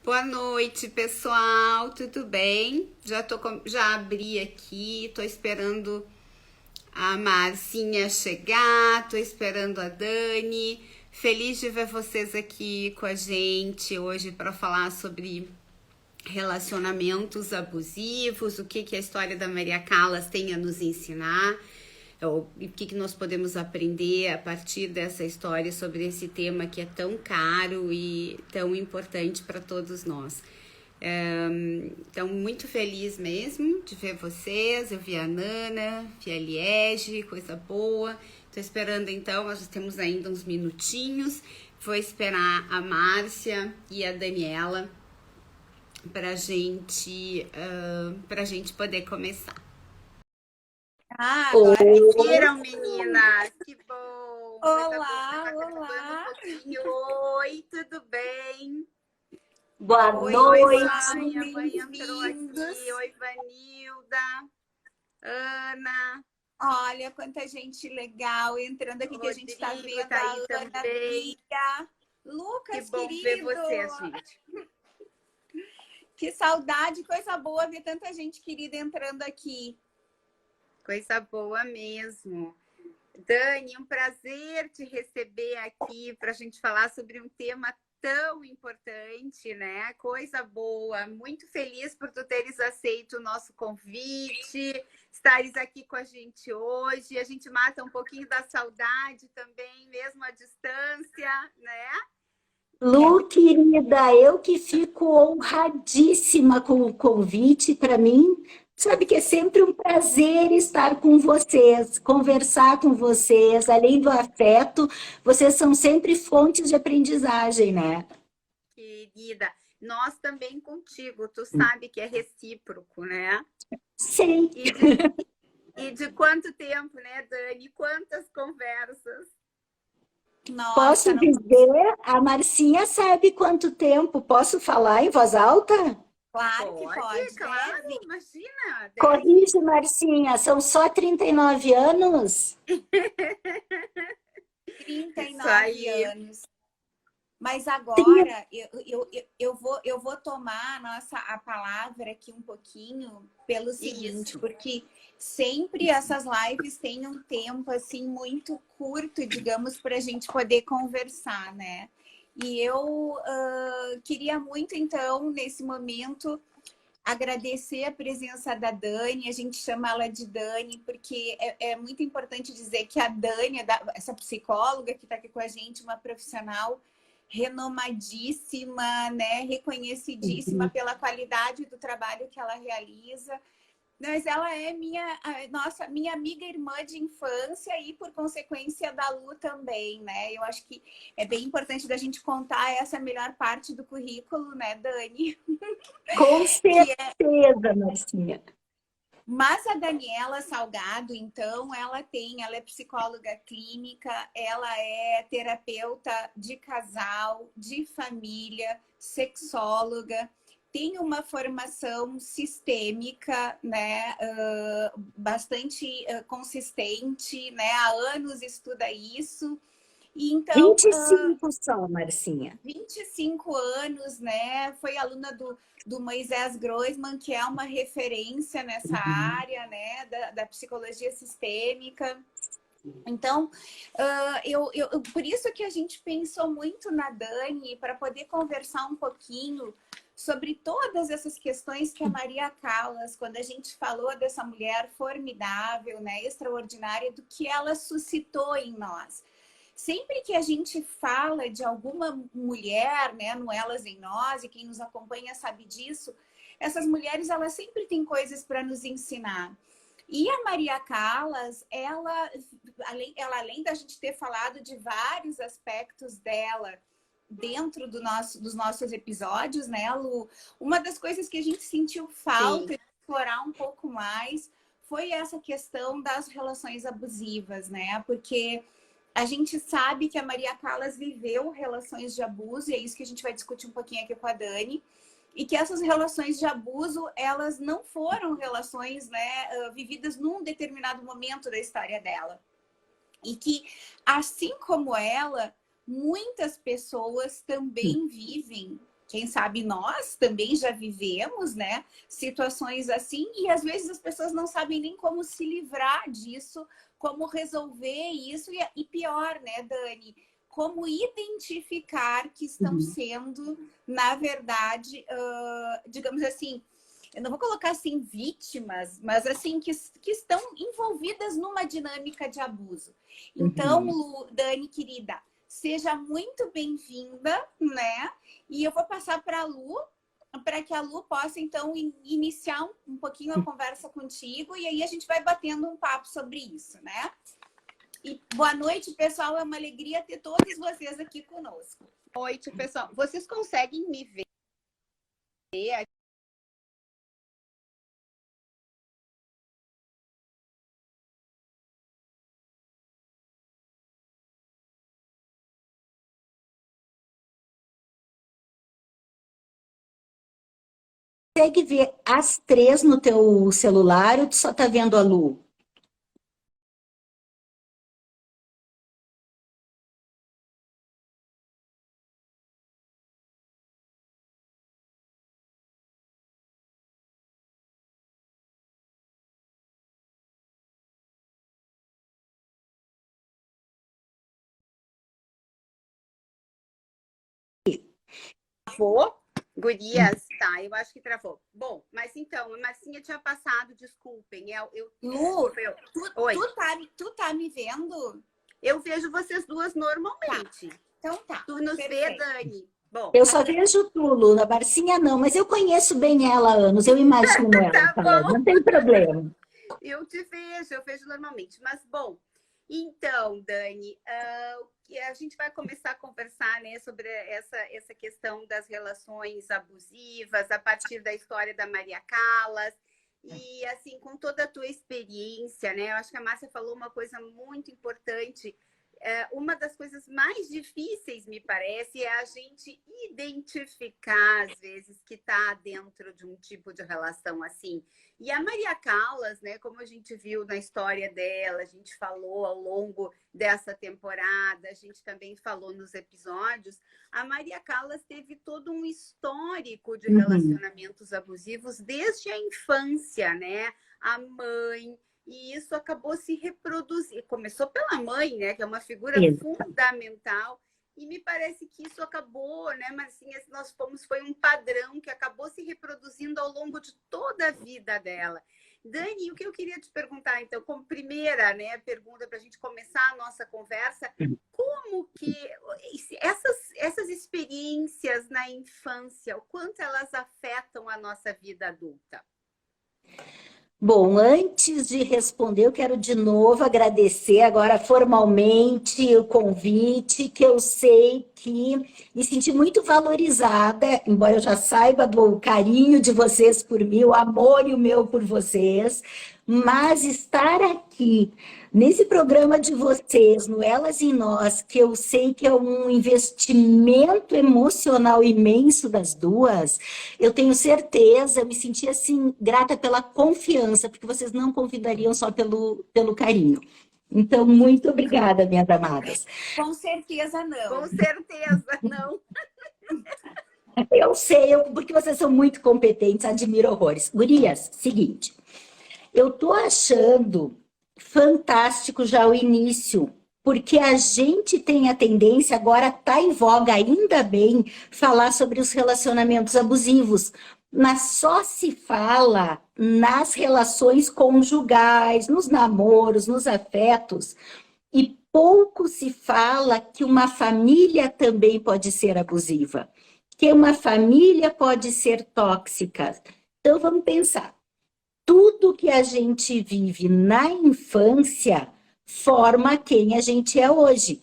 Boa noite, pessoal. Tudo bem? Já abri aqui, tô esperando a Marcinha chegar, tô esperando a Dani. Feliz de ver vocês aqui com a gente hoje para falar sobre relacionamentos abusivos, o que a história da Maria Callas tem a nos ensinar, e o que nós podemos aprender a partir dessa história sobre esse tema que é tão caro e tão importante para todos nós. Então, muito feliz mesmo de ver vocês. Eu vi a Nana, vi a Liege, coisa boa. Estou esperando então, nós temos ainda uns minutinhos. Vou esperar a Márcia e a Daniela para gente poder começar. Agora Viram, meninas? Que bom! Olá, Coisa boa, tá olá. um pouquinho. Oi, tudo bem? Boa Oi, noite. A mãe entrou bem-vindos. aqui. Oi, Vanilda, Ana, Olha quanta gente legal entrando aqui, que a gente está Rodrigo vendo tá aí a Ana também. Bia. Que Lucas, bom ver querido. vocês, gente. Que saudade, coisa boa ver tanta gente querida entrando aqui. Coisa boa mesmo. Dani, um prazer te receber aqui para a gente falar sobre um tema tão importante, né? Coisa boa. Muito feliz por tu teres aceito o nosso convite, estares aqui com a gente hoje. A gente mata um pouquinho da saudade também, mesmo à distância, né? Lu, querida, eu que fico honradíssima com o convite. Para mim, sabe que é sempre um prazer estar com vocês, conversar com vocês. Além do afeto, vocês são sempre fontes de aprendizagem, né? Querida, nós também contigo, tu sabe que é recíproco, né? Sei. E de quanto tempo, né, Dani? Quantas conversas? Nossa, Posso não... dizer, a Marcinha sabe quanto tempo. Posso falar em voz alta? Claro que pode, claro, deve. imagina, deve. Corrige, Marcinha, são só 39 anos? 39 Isso aí. anos. Mas agora eu vou tomar a palavra aqui um pouquinho pelo seguinte, Isso. porque sempre essas lives têm um tempo assim muito curto, digamos, para a gente poder conversar, né? E eu queria muito, então, nesse momento, agradecer a presença da Dani. A gente chama ela de Dani, porque é muito importante dizer que a Dani, essa psicóloga que está aqui com a gente, uma profissional renomadíssima, né, reconhecidíssima pela qualidade do trabalho que ela realiza. Mas ela é minha amiga irmã de infância e, por consequência, da Lu também, né? Eu acho que é bem importante da gente contar essa melhor parte do currículo, né, Dani? Com certeza, Marcinha. Mas a Daniela Salgado, então, ela é psicóloga clínica, ela é terapeuta de casal, de família, sexóloga, tem uma formação sistêmica, né, bastante consistente, né, há anos estuda isso. E então, 25 só, Marcinha. 25 anos, né? Foi aluna do Moisés Groisman, que é uma referência nessa área, né? Da psicologia sistêmica. Então, por isso que a gente pensou muito na Dani, para poder conversar um pouquinho sobre todas essas questões que a Maria Callas, quando a gente falou dessa mulher formidável, né, extraordinária, do que ela suscitou em nós. Sempre que a gente fala de alguma mulher, né, no Elas em Nós, e quem nos acompanha sabe disso, essas mulheres, elas sempre têm coisas para nos ensinar. E a Maria Callas, ela, além da gente ter falado de vários aspectos dela dentro dos nossos episódios, né, Lu? Uma das coisas que a gente sentiu falta de explorar um pouco mais foi essa questão das relações abusivas, né? Porque a gente sabe que a Maria Callas viveu relações de abuso, e é isso que a gente vai discutir um pouquinho aqui com a Dani, e que essas relações de abuso, elas não foram relações, né, vividas num determinado momento da história dela. E que, assim como ela, muitas pessoas também vivem quem sabe nós também já vivemos, né, situações assim, e às vezes as pessoas não sabem nem como se livrar disso, como resolver isso, e pior, né, Dani, como identificar que estão sendo, na verdade, digamos assim, eu não vou colocar assim vítimas, mas assim que estão envolvidas numa dinâmica de abuso. Então, Lu, Dani, querida, seja muito bem-vinda, né? E eu vou passar para a Lu, para que a Lu possa, então, iniciar um pouquinho a conversa contigo, e aí a gente vai batendo um papo sobre isso, né? E boa noite, pessoal. É uma alegria ter todos vocês aqui conosco. Boa noite, pessoal. Vocês conseguem me ver? Consegue ver as três no teu celular ou tu só tá vendo a Lu? Travou? Gurias, tá, eu acho que travou. Bom, mas então, a Marcinha tinha passado, desculpem. Lu, Oi. Tu tá me vendo? Eu vejo vocês duas normalmente. Tá. Então tá. Tu nos vê, Dani? Bom, Eu só vejo tu, Lu, a Marcinha não, mas eu conheço bem ela há anos, eu imagino ela falando, não tem problema. Eu vejo normalmente. Mas, bom, então, Dani, a gente vai começar a conversar, né, sobre essa questão das relações abusivas a partir da história da Maria Callas. E, assim, com toda a tua experiência, né? Eu acho que a Márcia falou uma coisa muito importante. Uma das coisas mais difíceis, me parece, é a gente identificar, às vezes, que está dentro de um tipo de relação assim. E a Maria Callas, né, como a gente viu na história dela, a gente falou ao longo dessa temporada, a gente também falou nos episódios, a Maria Callas teve todo um histórico de relacionamentos abusivos desde a infância, né? A mãe... E isso acabou se reproduzindo. Começou pela mãe, né? Que é uma figura fundamental. E me parece que isso acabou, né, Marcinha? Foi um padrão que acabou se reproduzindo ao longo de toda a vida dela. Dani, o que eu queria te perguntar, então, como primeira, né, pergunta para a gente começar a nossa conversa, como que essas experiências na infância, o quanto elas afetam a nossa vida adulta? Bom, antes de responder, eu quero de novo agradecer agora formalmente o convite, que eu sei que me senti muito valorizada, embora eu já saiba do carinho de vocês por mim, o amor e o meu por vocês, mas estar aqui nesse programa de vocês, no Elas e Nós, que eu sei que é um investimento emocional imenso das duas, eu tenho certeza, eu me senti assim, grata pela confiança, porque vocês não convidariam só pelo carinho. Então, muito obrigada, minhas amadas. Com certeza não. Com certeza não. Eu sei, porque vocês são muito competentes, admiro horrores. Gurias, seguinte, eu tô achando fantástico já o início, porque a gente tem a tendência, agora está em voga, ainda bem, falar sobre os relacionamentos abusivos, mas só se fala nas relações conjugais, nos namoros, nos afetos, e pouco se fala que uma família também pode ser abusiva, que uma família pode ser tóxica. Então vamos pensar. Tudo que a gente vive na infância forma quem a gente é hoje.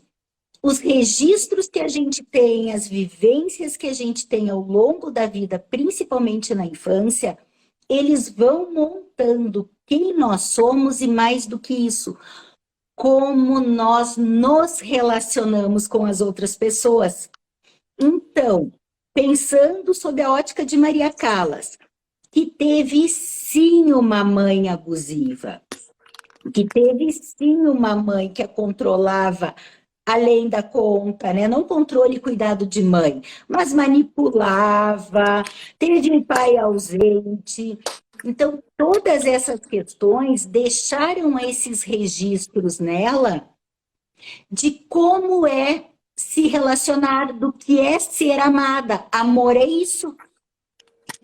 Os registros que a gente tem, as vivências que a gente tem ao longo da vida, principalmente na infância, eles vão montando quem nós somos e, mais do que isso, como nós nos relacionamos com as outras pessoas. Então, pensando sob a ótica de Maria Callas, que teve sim uma mãe abusiva, que teve sim uma mãe que a controlava além da conta, né? Não controle e cuidado de mãe, mas manipulava, teve um pai ausente. Então, todas essas questões deixaram esses registros nela de como é se relacionar, do que é ser amada. Amor é isso.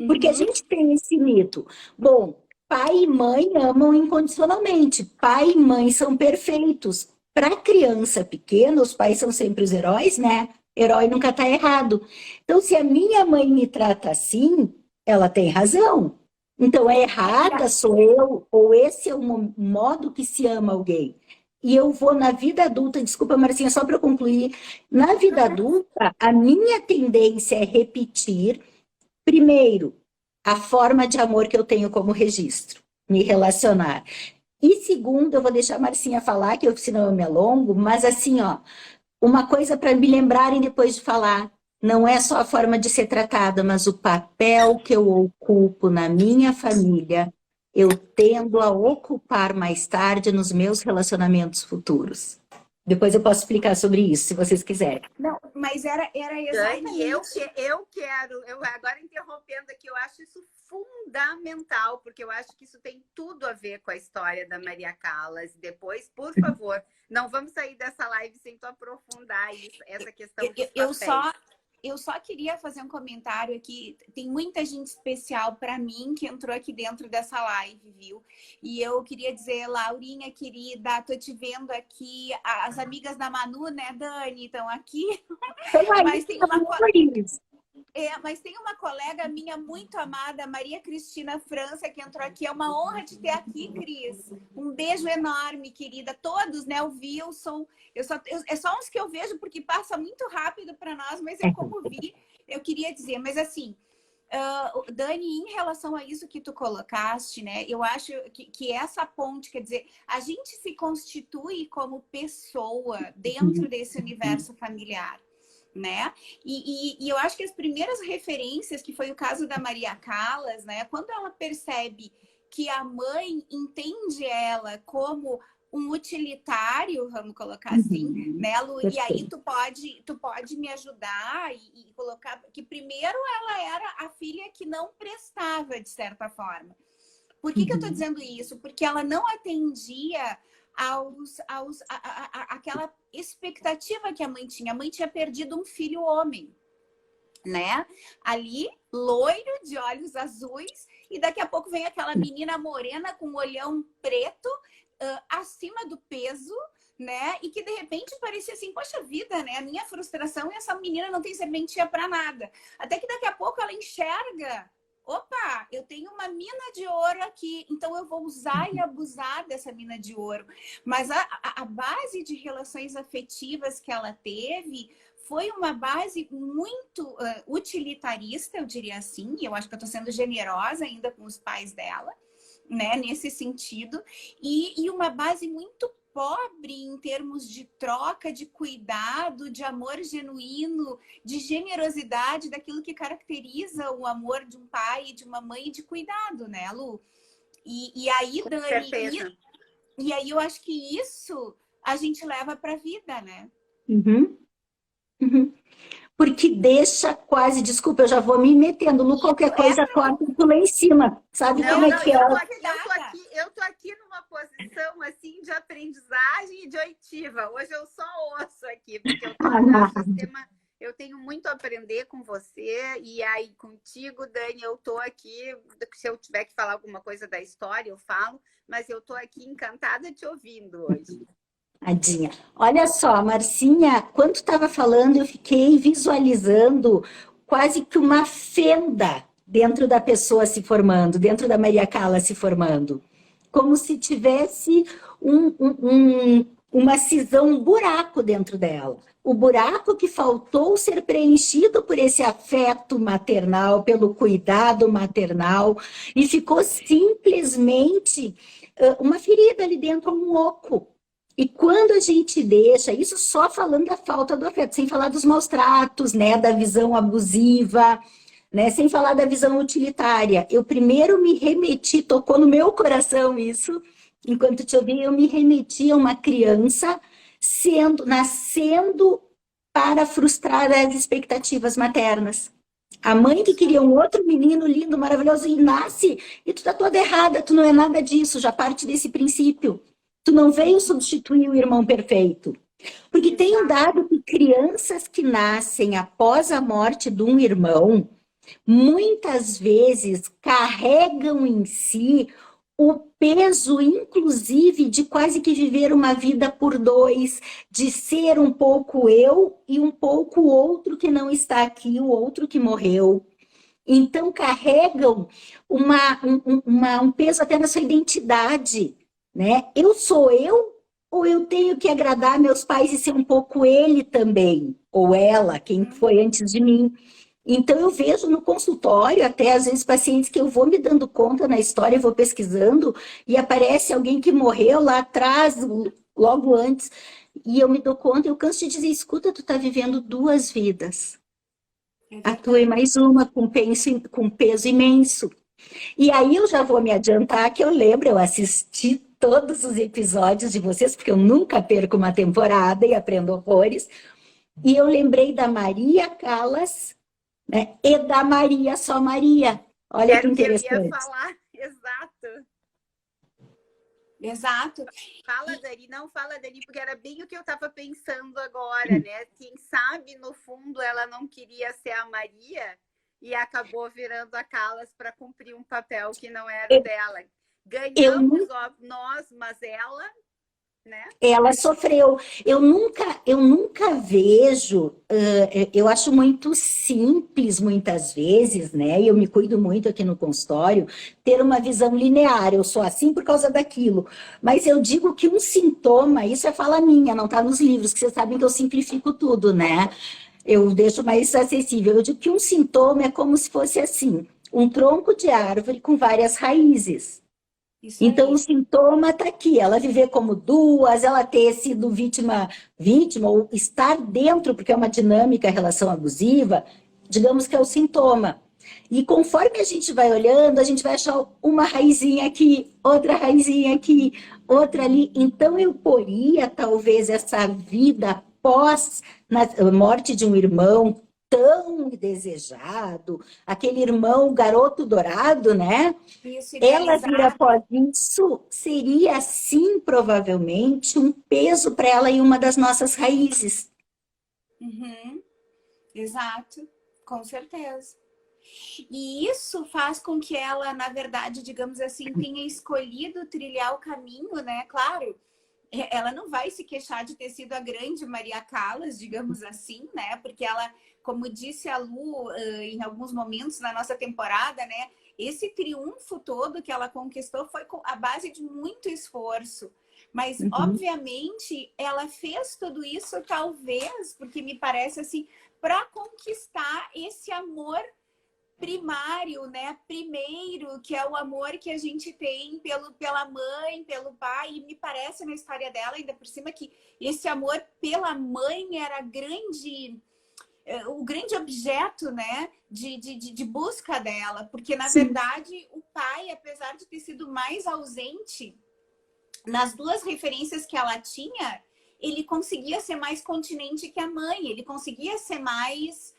Porque a gente tem esse mito. Bom, pai e mãe amam incondicionalmente. Pai e mãe são perfeitos. Para criança pequena, os pais são sempre os heróis, né? Herói nunca está errado. Então, se a minha mãe me trata assim, ela tem razão. Então, é errada sou eu, ou esse é o modo que se ama alguém. E eu vou na vida adulta, desculpa, Marcinha, só para eu concluir. Na vida adulta, a minha tendência é repetir, primeiro, a forma de amor que eu tenho como registro, me relacionar. E segundo, eu vou deixar a Marcinha falar, que senão eu me alongo, mas assim, ó, uma coisa para me lembrarem depois de falar, não é só a forma de ser tratada, mas o papel que eu ocupo na minha família, eu tendo a ocupar mais tarde nos meus relacionamentos futuros. Depois eu posso explicar sobre isso, se vocês quiserem. Não, mas era exatamente... Dani, eu agora interrompendo aqui, eu acho isso fundamental, porque eu acho que isso tem tudo a ver com a história da Maria Callas. Depois, por favor, não vamos sair dessa live sem tu aprofundar isso, essa questão dos papéis. Eu só queria fazer um comentário aqui. Tem muita gente especial para mim que entrou aqui dentro dessa live, viu? E eu queria dizer, Laurinha, querida, tô te vendo aqui. As amigas da Manu, né, Dani, estão aqui. Mas tem uma colega minha muito amada, Maria Cristina França, que entrou aqui. É uma honra te ter aqui, Cris. Um beijo enorme, querida. Todos, né? O Wilson. É só uns que eu vejo porque passa muito rápido para nós, mas eu como vi, eu queria dizer. Mas assim, Dani, em relação a isso que tu colocaste, né? Eu acho que essa ponte, quer dizer, a gente se constitui como pessoa dentro desse universo familiar. Né? E eu acho que as primeiras referências, que foi o caso da Maria Callas, né? Quando ela percebe que a mãe entende ela como um utilitário, vamos colocar assim, né, Lu? E aí tu pode me ajudar e colocar que primeiro ela era a filha que não prestava, de certa forma. Por que eu tô dizendo isso? Porque ela não atendia aquela expectativa que a mãe tinha. A mãe tinha perdido um filho homem, né? Ali, loiro, de olhos azuis, e daqui a pouco vem aquela menina morena com um olhão preto, acima do peso, né? E que de repente parecia assim, poxa vida, né? A minha frustração é essa menina não tem serventia para nada. Até que daqui a pouco ela enxerga, opa, eu tenho uma mina de ouro aqui, então eu vou usar e abusar dessa mina de ouro. Mas a base de relações afetivas que ela teve foi uma base muito utilitarista, eu diria assim. Eu acho que eu estou sendo generosa ainda com os pais dela, né, nesse sentido. E uma base muito pobre em termos de troca, de cuidado, de amor genuíno, de generosidade, daquilo que caracteriza o amor de um pai e de uma mãe, de cuidado, né, Lu? E aí, Dani, e aí eu acho que isso a gente leva para a vida, né? Porque deixa quase, desculpa, eu já vou me metendo, Lu, qualquer coisa corta tu lá em cima, sabe como é que é? Eu tô aqui numa posição, assim, de aprendizagem e de oitiva. Hoje eu só ouço aqui, porque eu tô no sistema, eu tenho muito a aprender com você, e aí contigo, Dani, eu tô aqui, se eu tiver que falar alguma coisa da história, eu falo, mas eu tô aqui encantada te ouvindo hoje. Adinha. Olha só, Marcinha, quando tu estava falando, eu fiquei visualizando quase que uma fenda dentro da pessoa se formando, dentro da Maria Callas se formando. Como se tivesse uma cisão, um buraco dentro dela. O buraco que faltou ser preenchido por esse afeto maternal, pelo cuidado maternal, e ficou simplesmente uma ferida ali dentro, um oco. E quando a gente deixa, isso só falando da falta do afeto, sem falar dos maus tratos, né, da visão abusiva, né, sem falar da visão utilitária. Eu primeiro me remeti, tocou no meu coração isso, enquanto te ouvi, eu me remeti a uma criança nascendo para frustrar as expectativas maternas. A mãe que queria um outro menino lindo, maravilhoso, e nasce, e tu tá toda errada, tu não é nada disso, já parte desse princípio. Tu não veio substituir o irmão perfeito. Porque tem um dado que crianças que nascem após a morte de um irmão, muitas vezes carregam em si o peso, inclusive, de quase que viver uma vida por dois, de ser um pouco eu e um pouco o outro que não está aqui, o outro que morreu. Então, carregam um peso até na sua identidade, né? Eu sou eu ou eu tenho que agradar meus pais e ser um pouco ele também, ou ela, quem foi antes de mim? Então, eu vejo no consultório, até às vezes, pacientes que eu vou me dando conta na história, vou pesquisando, e aparece alguém que morreu lá atrás, logo antes, e eu me dou conta, eu canso de dizer, escuta, tu tá vivendo duas vidas. A tua é mais uma, com peso imenso. E aí eu já vou me adiantar que eu lembro, eu assisti todos os episódios de vocês, porque eu nunca perco uma temporada e aprendo horrores, e eu lembrei da Maria Callas, né? E da Maria, só Maria. Olha que interessante. Eu ia falar, exato. Exato. Fala, Dani, não fala, Dani, porque era bem o que eu estava pensando agora, né? Quem sabe, no fundo, ela não queria ser a Maria e acabou virando a Callas para cumprir um papel que não era o dela. Ganhamos nós, mas ela... né? Ela sofreu. Eu nunca vejo, eu acho muito simples muitas vezes, né? E eu me cuido muito aqui no consultório, ter uma visão linear. Eu sou assim por causa daquilo. Mas eu digo que um sintoma, isso é fala minha, não está nos livros, que vocês sabem que eu simplifico tudo, né? Eu deixo mais acessível. Eu digo que um sintoma é como se fosse assim, um tronco de árvore com várias raízes. Então, o sintoma está aqui, ela viver como duas, ela ter sido vítima, ou estar dentro, porque é uma dinâmica, relação abusiva, digamos que é o sintoma. E conforme a gente vai olhando, a gente vai achar uma raizinha aqui, outra raizinha aqui, outra ali. Então, eu poria, talvez, essa vida após a morte de um irmão tão desejado, aquele irmão garoto dourado, né? Isso, ela vir após isso seria, sim, provavelmente, um peso para ela em uma das nossas raízes. Uhum. Exato, com certeza. E isso faz com que ela, na verdade, digamos assim, tenha escolhido trilhar o caminho, né? Claro, ela não vai se queixar de ter sido a grande Maria Callas, digamos assim, né? Porque ela, como disse a Lu em alguns momentos na nossa temporada, né? Esse triunfo todo que ela conquistou foi à base de muito esforço. Mas, obviamente, ela fez tudo isso, talvez, porque me parece assim, para conquistar esse amor primário, né? Primeiro, que é o amor que a gente tem pela mãe, pelo pai. E me parece na história dela, ainda por cima, que esse amor pela mãe era o grande objeto, né, de busca dela. Porque, na verdade, o pai, apesar de ter sido mais ausente nas duas referências que ela tinha, ele conseguia ser mais continente que a mãe. Ele conseguia ser mais...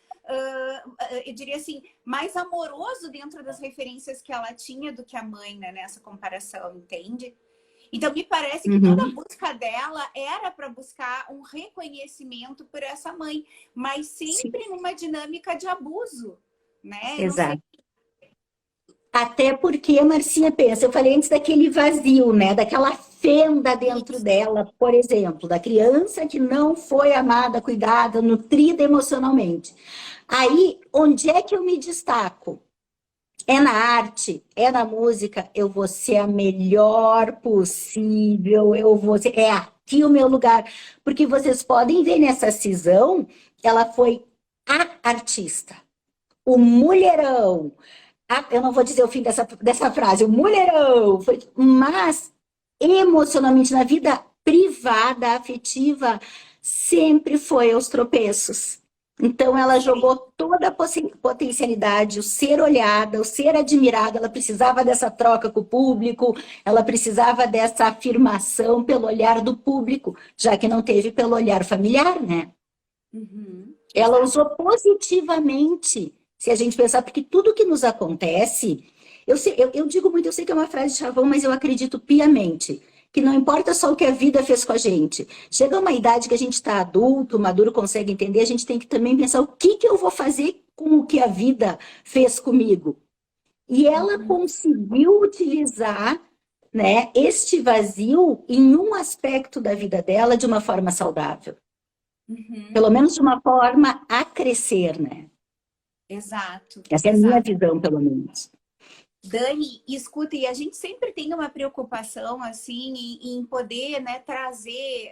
eu diria assim, mais amoroso dentro das referências que ela tinha do que a mãe, né, nessa comparação, entende? Então, me parece que toda a busca dela era para buscar um reconhecimento por essa mãe, mas sempre numa dinâmica de abuso, né? Exato. Até porque a Marcinha pensa, eu falei antes daquele vazio, né? Daquela fenda dentro dela, por exemplo, da criança que não foi amada, cuidada, nutrida emocionalmente. Aí, onde é que eu me destaco? É na arte, é na música, eu vou ser a melhor possível, é aqui o meu lugar. Porque vocês podem ver nessa cisão, ela foi a artista, o mulherão. Eu não vou dizer o fim dessa frase, o mulherão, mas emocionalmente, na vida privada, afetiva, sempre foi aos tropeços. Então, ela jogou toda a potencialidade, o ser olhada, o ser admirada. Ela precisava dessa troca com o público, ela precisava dessa afirmação pelo olhar do público, já que não teve pelo olhar familiar, né? Uhum. Ela usou positivamente, se a gente pensar, porque tudo que nos acontece, eu digo muito, eu sei que é uma frase de chavão, mas eu acredito piamente que não importa só o que a vida fez com a gente. Chega uma idade que a gente está adulto, maduro, consegue entender, a gente tem que também pensar o que eu vou fazer com o que a vida fez comigo. E ela conseguiu utilizar, né, este vazio em um aspecto da vida dela de uma forma saudável. Uhum. Pelo menos de uma forma a crescer, né? Exato. Essa é a minha visão, pelo menos. Dani, escuta, e a gente sempre tem uma preocupação assim em poder, né, trazer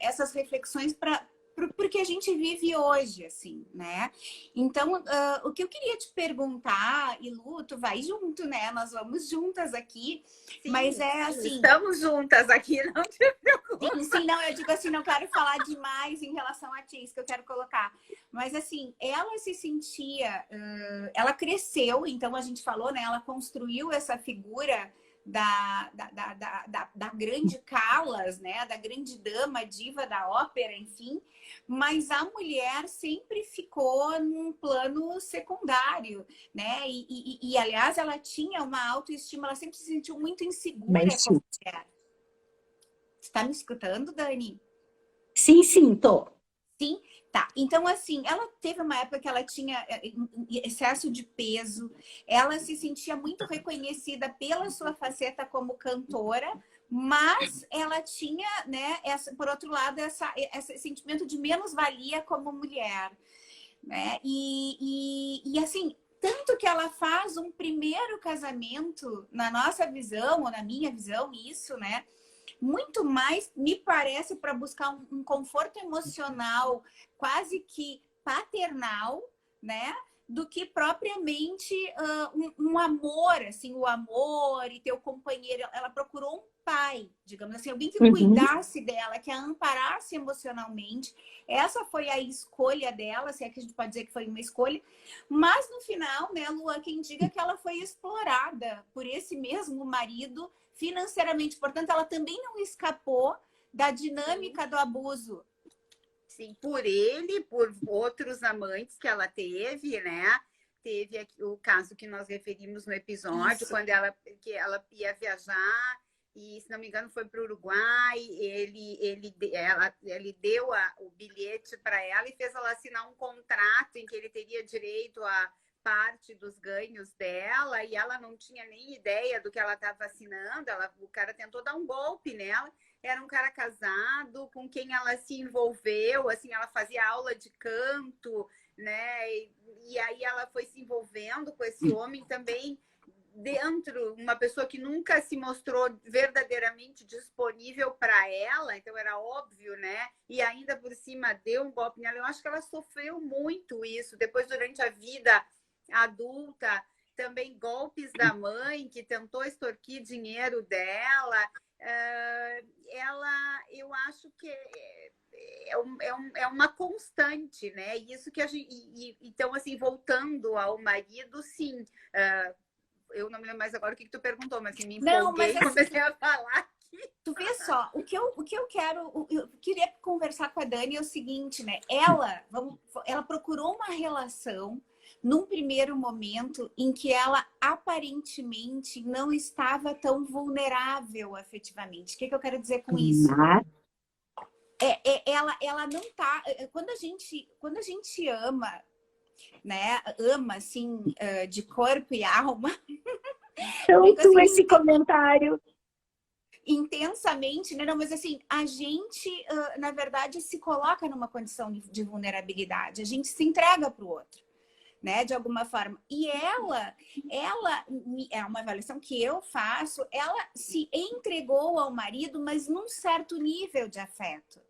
essas reflexões para porque a gente vive hoje, assim, né? Então, o que eu queria te perguntar, e Lu, tu vai junto, né? Nós vamos juntas aqui, Sim, mas é assim... Estamos juntas aqui, não te preocupe. Sim, não, eu digo assim, não quero falar demais em relação a ti, isso que eu quero colocar. Mas assim, ela se sentia... ela cresceu, então a gente falou, né? Ela construiu essa figura da grande Callas, né? Da grande dama, diva da ópera, enfim. Mas a mulher sempre ficou num plano secundário, né? E aliás, ela tinha uma autoestima, ela sempre se sentiu muito insegura como mulher. Você tá me escutando, Dani? Sim, tô. Sim? Tá. Então, assim, ela teve uma época que ela tinha excesso de peso, ela se sentia muito reconhecida pela sua faceta como cantora, mas ela tinha, né, por outro lado, esse sentimento de menos-valia como mulher, né? E assim, tanto que ela faz um primeiro casamento, na nossa visão, ou na minha visão, isso, né? Muito mais, me parece, para buscar um conforto emocional quase que paternal, né? Do que propriamente um amor, assim, o amor e ter o companheiro. Ela procurou um pai, digamos assim, alguém que cuidasse dela, que a amparasse emocionalmente. Essa foi a escolha dela, se é que a gente pode dizer que foi uma escolha. Mas no final, né, Lua, quem diga que ela foi explorada por esse mesmo marido financeiramente. Portanto, ela também não escapou da dinâmica do abuso. Sim, por ele, por outros amantes que ela teve, né? Teve aqui o caso que nós referimos no episódio, isso, quando ela ia viajar e, se não me engano, foi para o Uruguai. Ele deu o bilhete para ela e fez ela assinar um contrato em que ele teria direito a parte dos ganhos dela, e ela não tinha nem ideia do que ela estava assinando. O cara tentou dar um golpe nela. Era um cara casado, com quem ela se envolveu, assim, ela fazia aula de canto, né? E aí ela foi se envolvendo com esse homem também dentro, uma pessoa que nunca se mostrou verdadeiramente disponível para ela, então era óbvio, né? E ainda por cima deu um golpe nela. Eu acho que ela sofreu muito isso. Depois, durante a vida adulta, também golpes da mãe, que tentou extorquir dinheiro dela. Eu acho que é uma constante, né? Isso que a gente, então, assim, voltando ao marido, sim. Eu não me lembro mais agora o que tu perguntou, mas assim, me empolguei e comecei a falar aqui. Tu vê só, o que eu quero, eu queria conversar com a Dani é o seguinte, né? Ela procurou uma relação num primeiro momento em que ela aparentemente não estava tão vulnerável afetivamente. O que eu quero dizer com isso? Ela não tá... Quando a gente ama, né? Ama, assim, de corpo e alma... Tanto assim, esse comentário... intensamente, né? Não, mas assim, a gente, na verdade, se coloca numa condição de vulnerabilidade. A gente se entrega para o outro, né? De alguma forma. E ela é uma avaliação que eu faço, ela se entregou ao marido, mas num certo nível de afeto.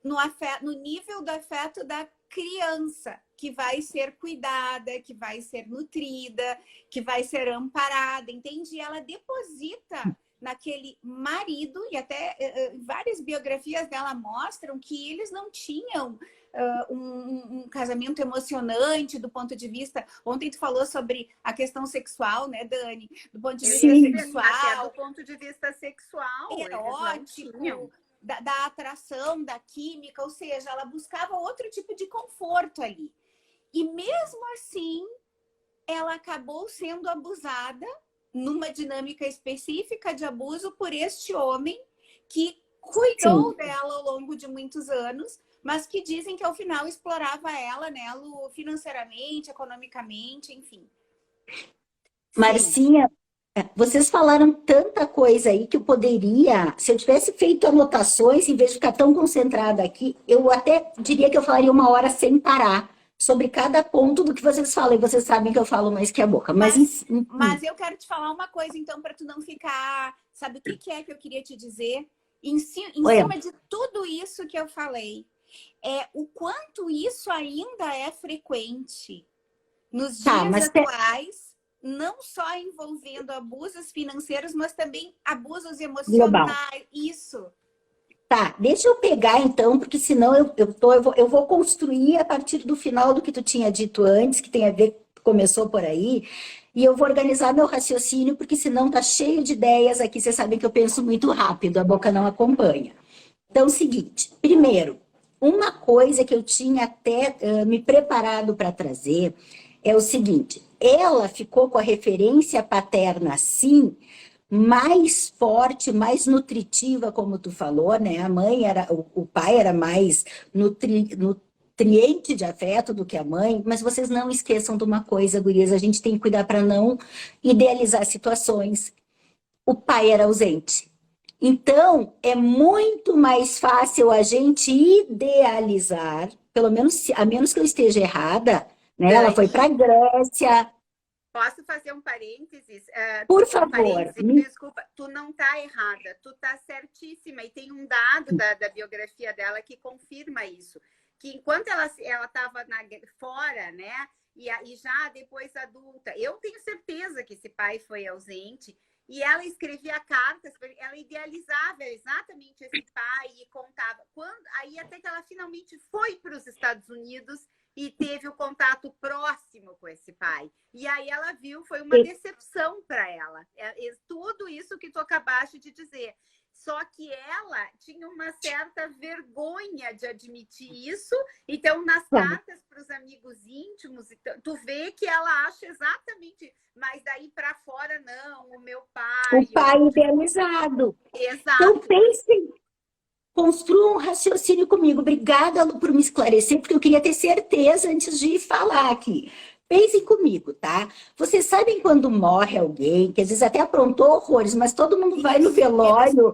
No nível do afeto da criança, que vai ser cuidada, que vai ser nutrida, que vai ser amparada, entende? E ela deposita naquele marido, e até várias biografias dela mostram que eles não tinham um casamento emocionante do ponto de vista... Ontem tu falou sobre a questão sexual, né, Dani? Do ponto de vista sexual. Até do ponto de vista sexual. Erótico, da atração, da química, ou seja, ela buscava outro tipo de conforto ali. E mesmo assim, ela acabou sendo abusada numa dinâmica específica de abuso por este homem que cuidou dela ao longo de muitos anos, mas que dizem que ao final explorava ela, né, Lu, financeiramente, economicamente, enfim. Marcinha, vocês falaram tanta coisa aí que eu poderia, se eu tivesse feito anotações, em vez de ficar tão concentrada aqui, eu até diria que eu falaria 1 hora sem parar sobre cada ponto do que vocês falam. E vocês sabem que eu falo mais que a boca. Mas eu quero te falar uma coisa, então, para tu não ficar... Sabe o que é que eu queria te dizer? Em cima de tudo isso que eu falei, o quanto isso ainda é frequente nos dias atuais, não só envolvendo abusos financeiros, mas também abusos emocionais. Global. Isso. Tá, deixa eu pegar então, porque senão eu vou construir a partir do final do que tu tinha dito antes, que tem a ver, começou por aí, e eu vou organizar meu raciocínio, porque senão tá cheio de ideias aqui, vocês sabem que eu penso muito rápido, a boca não acompanha. Então, seguinte, primeiro, uma coisa que eu tinha até me preparado para trazer é o seguinte, ela ficou com a referência paterna, sim, mais forte, mais nutritiva, como tu falou, né? A mãe o pai era mais nutriente de afeto do que a mãe, mas vocês não esqueçam de uma coisa, gurias, a gente tem que cuidar para não idealizar situações. O pai era ausente. Então, é muito mais fácil a gente idealizar, pelo menos, a menos que eu esteja errada, né? Ela foi para a Grécia. Posso fazer um parênteses? Por favor. Desculpa, tu não tá errada, tu tá certíssima. E tem um dado da biografia dela que confirma isso. Que enquanto ela estava fora, né? E já depois adulta, eu tenho certeza que esse pai foi ausente. E ela escrevia cartas, ela idealizava exatamente esse pai e contava. Aí até que ela finalmente foi para os Estados Unidos e teve o contato próximo com esse pai. E aí ela viu, foi uma decepção para ela. Tudo isso que tu acabaste de dizer. Só que ela tinha uma certa vergonha de admitir isso. Então, nas cartas para os amigos íntimos, tu vê que ela acha exatamente... Mas daí para fora, não, o meu pai... O pai idealizado. Exato. Então, pensem, construam um raciocínio comigo. Obrigada, Lu, por me esclarecer, porque eu queria ter certeza antes de falar aqui. Pensem comigo, tá? Vocês sabem quando morre alguém, que às vezes até aprontou horrores, mas todo mundo vai no velório...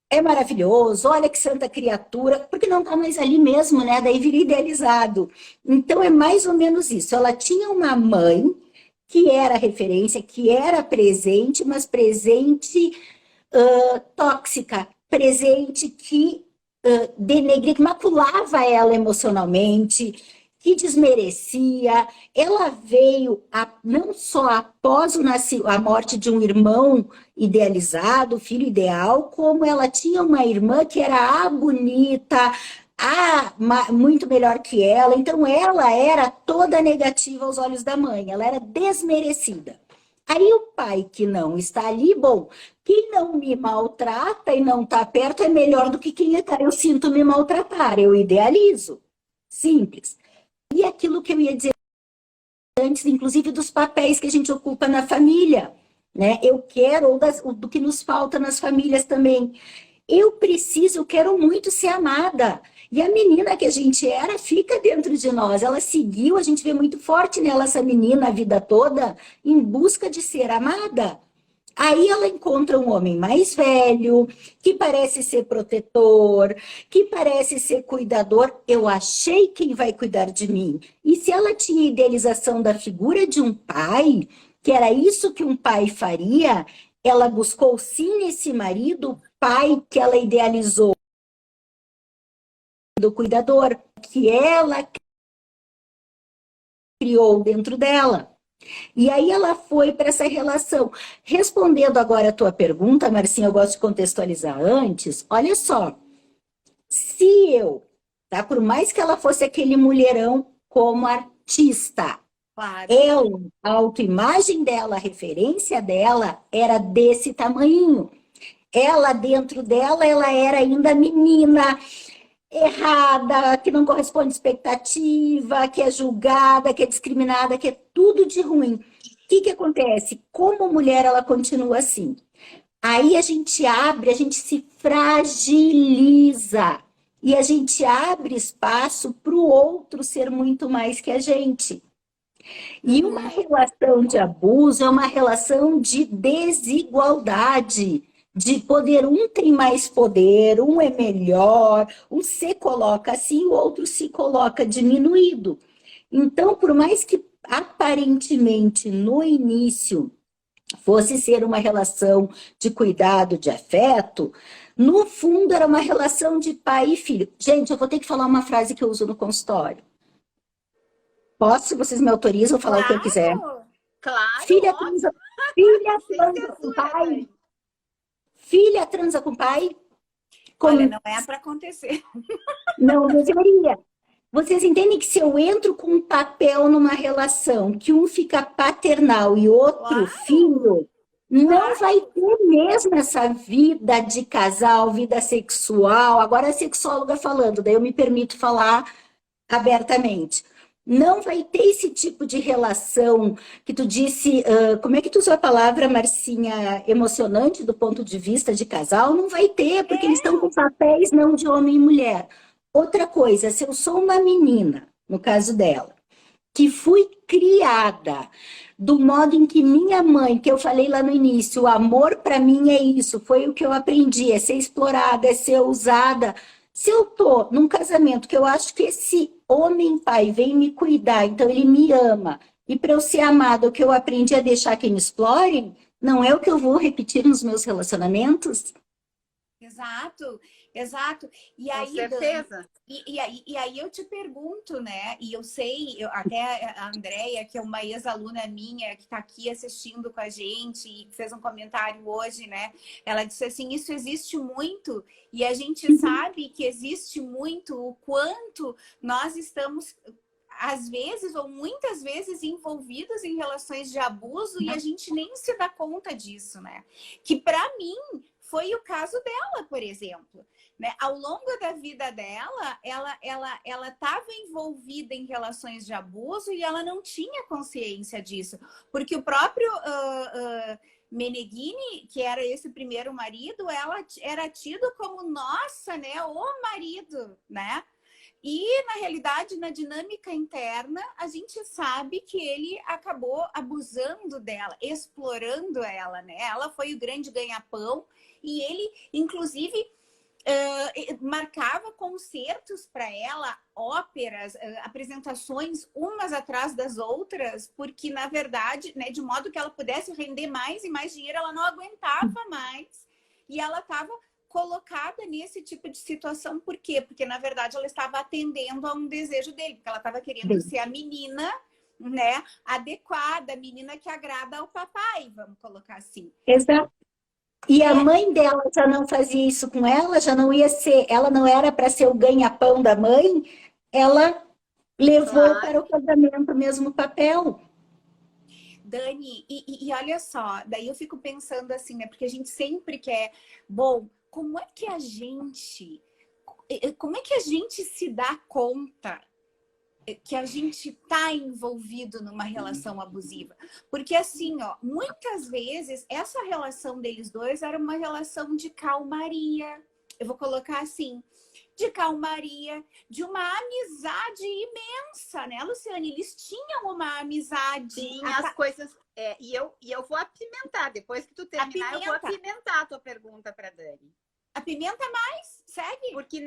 É maravilhoso, olha que santa criatura, porque não está mais ali mesmo, né? Daí vira idealizado. Então, é mais ou menos isso. Ela tinha uma mãe que era referência, que era presente, mas presente tóxica, presente que denegria, que maculava ela emocionalmente, que desmerecia. Ela veio, não só após a morte de um irmão idealizado, filho ideal, como ela tinha uma irmã que era a bonita, muito melhor que ela. Então, ela era toda negativa aos olhos da mãe, ela era desmerecida. Aí o pai que não está ali, bom, quem não me maltrata e não está perto é melhor do que quem está. Eu sinto me maltratar, eu idealizo. Simples. E aquilo que eu ia dizer antes, inclusive dos papéis que a gente ocupa na família, né? Eu quero, ou do que nos falta nas famílias também. Eu quero muito ser amada. E a menina que a gente era fica dentro de nós. Ela seguiu, a gente vê muito forte nela, essa menina, a vida toda, em busca de ser amada. Aí ela encontra um homem mais velho, que parece ser protetor, que parece ser cuidador. Eu achei quem vai cuidar de mim. E se ela tinha idealização da figura de um pai, que era isso que um pai faria, ela buscou sim nesse marido o pai que ela idealizou, do cuidador, que ela criou dentro dela. E aí ela foi para essa relação. Respondendo agora a tua pergunta, Marcinha, eu gosto de contextualizar antes. Olha só, se eu, tá? Por mais que ela fosse aquele mulherão como artista, Claro. ela, a autoimagem dela, a referência dela era desse tamanho. Ela, dentro dela, ela era ainda menina, errada, que não corresponde à expectativa, que é julgada, que é discriminada, que é tudo de ruim. O que que acontece? Como mulher, ela continua assim. Aí a gente abre, a gente se fragiliza. E a gente abre espaço para o outro ser muito mais que a gente. E uma relação de abuso é uma relação de desigualdade, de poder, um tem mais poder, um é melhor, um se coloca assim, o outro se coloca diminuído. Então, por mais que aparentemente no início fosse ser uma relação de cuidado, de afeto, no fundo era uma relação de pai e filho. Gente, eu vou ter que falar uma frase que eu uso no consultório. Posso, se vocês me autorizam, falar o que eu quiser? Claro, Filha óbvio. transa, filha Sem transa com censura, pai. Dani. Filha transa com pai. Olha, não é para acontecer. Não deveria. Vocês entendem que se eu entro com um papel numa relação, que um fica paternal e outro Claro. filho, não Claro. vai ter mesmo essa vida de casal, vida sexual. Agora a sexóloga falando, daí eu me permito falar abertamente. Não vai ter esse tipo de relação que tu disse, como é que tu usou a palavra, Marcinha, emocionante do ponto de vista de casal? Não vai ter, porque eles estão com papéis não de homem e mulher. Outra coisa, se eu sou uma menina, no caso dela, que fui criada do modo em que minha mãe, que eu falei lá no início, o amor para mim é isso, foi o que eu aprendi, é ser explorada, é ser usada. Se eu tô num casamento que eu acho que esse homem pai vem me cuidar, então ele me ama, e para eu ser amada, o que eu aprendi é deixar que me explorem, não é o que eu vou repetir nos meus relacionamentos? Exato, exato. E Com aí, certeza. Dani, e aí eu te pergunto, né? E eu sei, até a Andrea, que é uma ex-aluna minha, que está aqui assistindo com a gente e fez um comentário hoje, né? Ela disse assim, isso existe muito, e a gente sabe que existe muito o quanto nós estamos, às vezes, ou muitas vezes, envolvidos em relações de abuso e a gente nem se dá conta disso, né? Que para mim foi o caso dela, por exemplo. Né? Ao longo da vida dela, ela estava envolvida em relações de abuso e ela não tinha consciência disso. Porque o próprio Meneghini, que era esse primeiro marido, ela era tido como, nossa, né, o marido, né? E, na realidade, na dinâmica interna, a gente sabe que ele acabou abusando dela, explorando ela, né? Ela foi o grande ganha-pão e ele, inclusive, marcava concertos para ela, óperas, apresentações umas atrás das outras, porque, na verdade, né, de modo que ela pudesse render mais e mais dinheiro, ela não aguentava mais e ela estava colocada nesse tipo de situação. Por quê? Porque, na verdade, ela estava atendendo a um desejo dele, porque ela estava querendo ser a menina, né, adequada, a menina que agrada ao papai, vamos colocar assim. Exato. E a mãe dela já não fazia isso com ela, já não ia ser, ela não era para ser o ganha-pão da mãe, ela levou para o casamento o mesmo papel. Dani, e olha só, daí eu fico pensando assim, né? Porque a gente sempre quer, bom, como é que a gente se dá conta que a gente está envolvido numa relação abusiva? Porque assim, ó, muitas vezes essa relação deles dois era uma relação de calmaria. Eu vou colocar assim, de calmaria, de uma amizade imensa, né, Luciane? Eles tinham uma amizade. Sim, as coisas. E eu vou apimentar. Depois que tu terminar, eu vou apimentar a tua pergunta para Dani. Apimenta mais, segue. Porque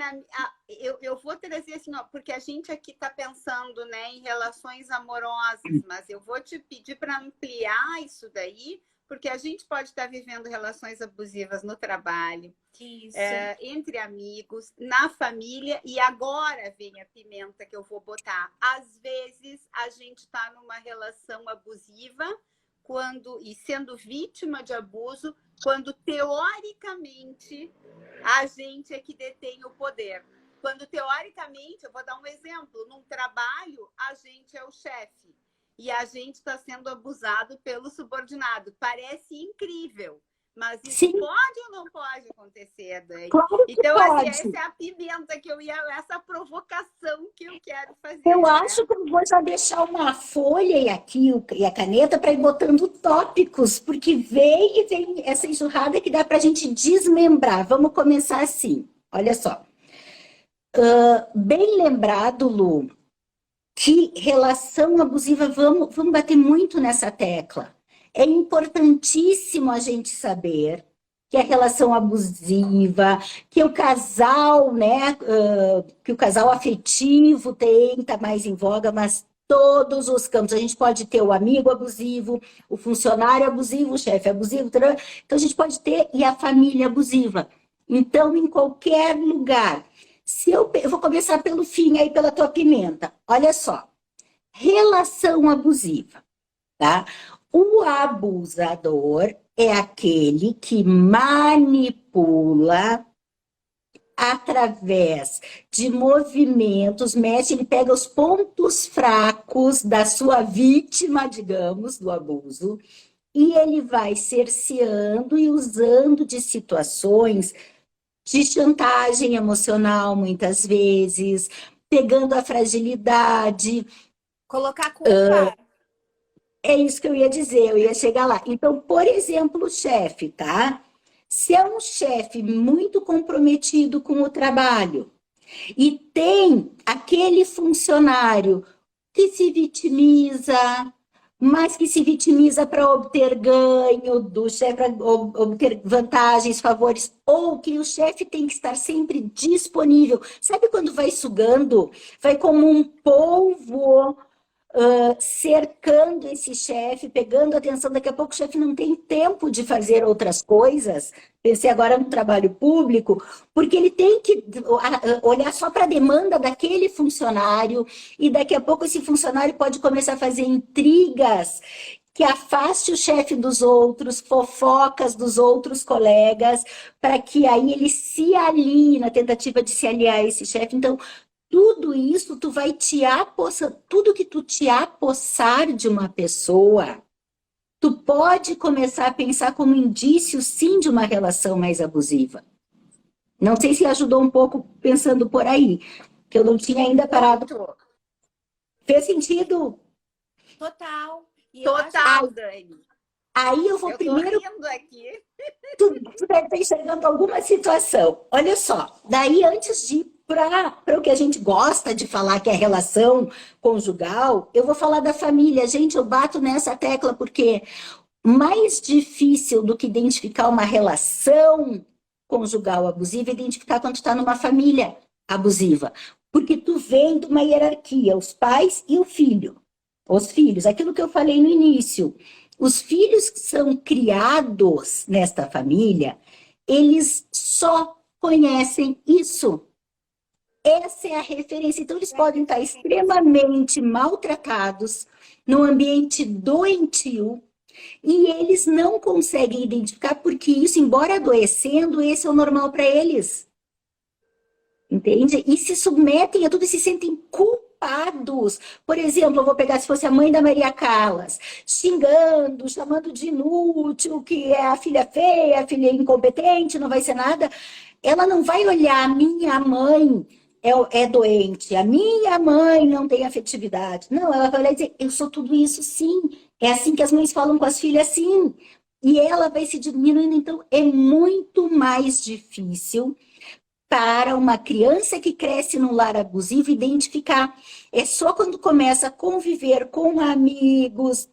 eu vou trazer assim, ó, porque a gente aqui está pensando, né, em relações amorosas, mas eu vou te pedir para ampliar isso daí porque a gente pode estar vivendo relações abusivas no trabalho, Isso. entre amigos, na família, e agora vem a pimenta que eu vou botar. Às vezes a gente está numa relação abusiva e sendo vítima de abuso, quando teoricamente a gente é que detém o poder. Quando teoricamente, eu vou dar um exemplo, num trabalho a gente é o chefe e a gente está sendo abusado pelo subordinado. Parece incrível, mas isso Sim. pode ou não pode acontecer, Dani? Claro que então, pode. Assim, essa é a pimenta essa provocação que eu quero fazer. Eu acho que eu vou já deixar uma folha e a caneta para ir botando tópicos, porque vem essa enxurrada que dá para a gente desmembrar. Vamos começar assim. Olha só. Bem lembrado, Lu, que relação abusiva, vamos bater muito nessa tecla. É importantíssimo a gente saber que a relação abusiva, que o casal, né, que o casal afetivo tá mais em voga, mas todos os campos. A gente pode ter o amigo abusivo, o funcionário abusivo, o chefe abusivo, então a gente pode ter e a família abusiva. Então, em qualquer lugar. Eu vou começar pelo fim aí, pela tua pimenta. Olha só. Relação abusiva, tá? O abusador é aquele que manipula através de movimentos, mexe, ele pega os pontos fracos da sua vítima, digamos, do abuso, e ele vai cerceando e usando de situações de chantagem emocional, muitas vezes, pegando a fragilidade. Colocar culpa. É isso que eu ia dizer, eu ia chegar lá. Então, por exemplo, o chefe, tá? Se é um chefe muito comprometido com o trabalho e tem aquele funcionário que se vitimiza, mas que se vitimiza para obter ganho do chefe, para obter vantagens, favores, ou que o chefe tem que estar sempre disponível. Sabe quando vai sugando? Vai como um polvo cercando esse chefe, pegando atenção. Daqui a pouco o chefe não tem tempo de fazer outras coisas. Pensei agora no trabalho público, porque ele tem que olhar só para a demanda daquele funcionário, e daqui a pouco esse funcionário pode começar a fazer intrigas que afaste o chefe dos outros, fofocas dos outros colegas, para que aí ele se alie na tentativa de se aliar a esse chefe. Então, tudo isso, tu vai te apossar, tudo que tu te apossar de uma pessoa, tu pode começar a pensar como indício, sim, de uma relação mais abusiva. Não sei se ajudou um pouco pensando por aí, que eu não tinha ainda parado. Fez sentido? Total. Total, Dani. Aí eu vou primeiro... Tô rindo aqui. Tu deve estar enxergando alguma situação. Olha só, daí antes de ir para o que a gente gosta de falar, que é a relação conjugal, eu vou falar da família. Gente, eu bato nessa tecla porque mais difícil do que identificar uma relação conjugal abusiva é identificar quando tu está numa família abusiva. Porque tu vem de uma hierarquia, os pais e o filho. Os filhos, aquilo que eu falei no início. Os filhos que são criados nesta família, eles só conhecem isso. Essa é a referência. Então, eles podem estar extremamente maltratados, num ambiente doentio, e eles não conseguem identificar, porque isso, embora adoecendo, esse é o normal para eles. Entende? E se submetem a tudo e se sentem culpados. Por exemplo, eu vou pegar, se fosse a mãe da Maria Callas, xingando, chamando de inútil, que é a filha feia, a filha incompetente, não vai ser nada. Ela não vai olhar, a minha mãe é doente, a minha mãe não tem afetividade. Não, ela vai olhar e dizer, eu sou tudo isso, sim. É assim que as mães falam com as filhas, sim. E ela vai se diminuindo. Então, é muito mais difícil para uma criança que cresce num lar abusivo identificar. É só quando começa a conviver com amigos,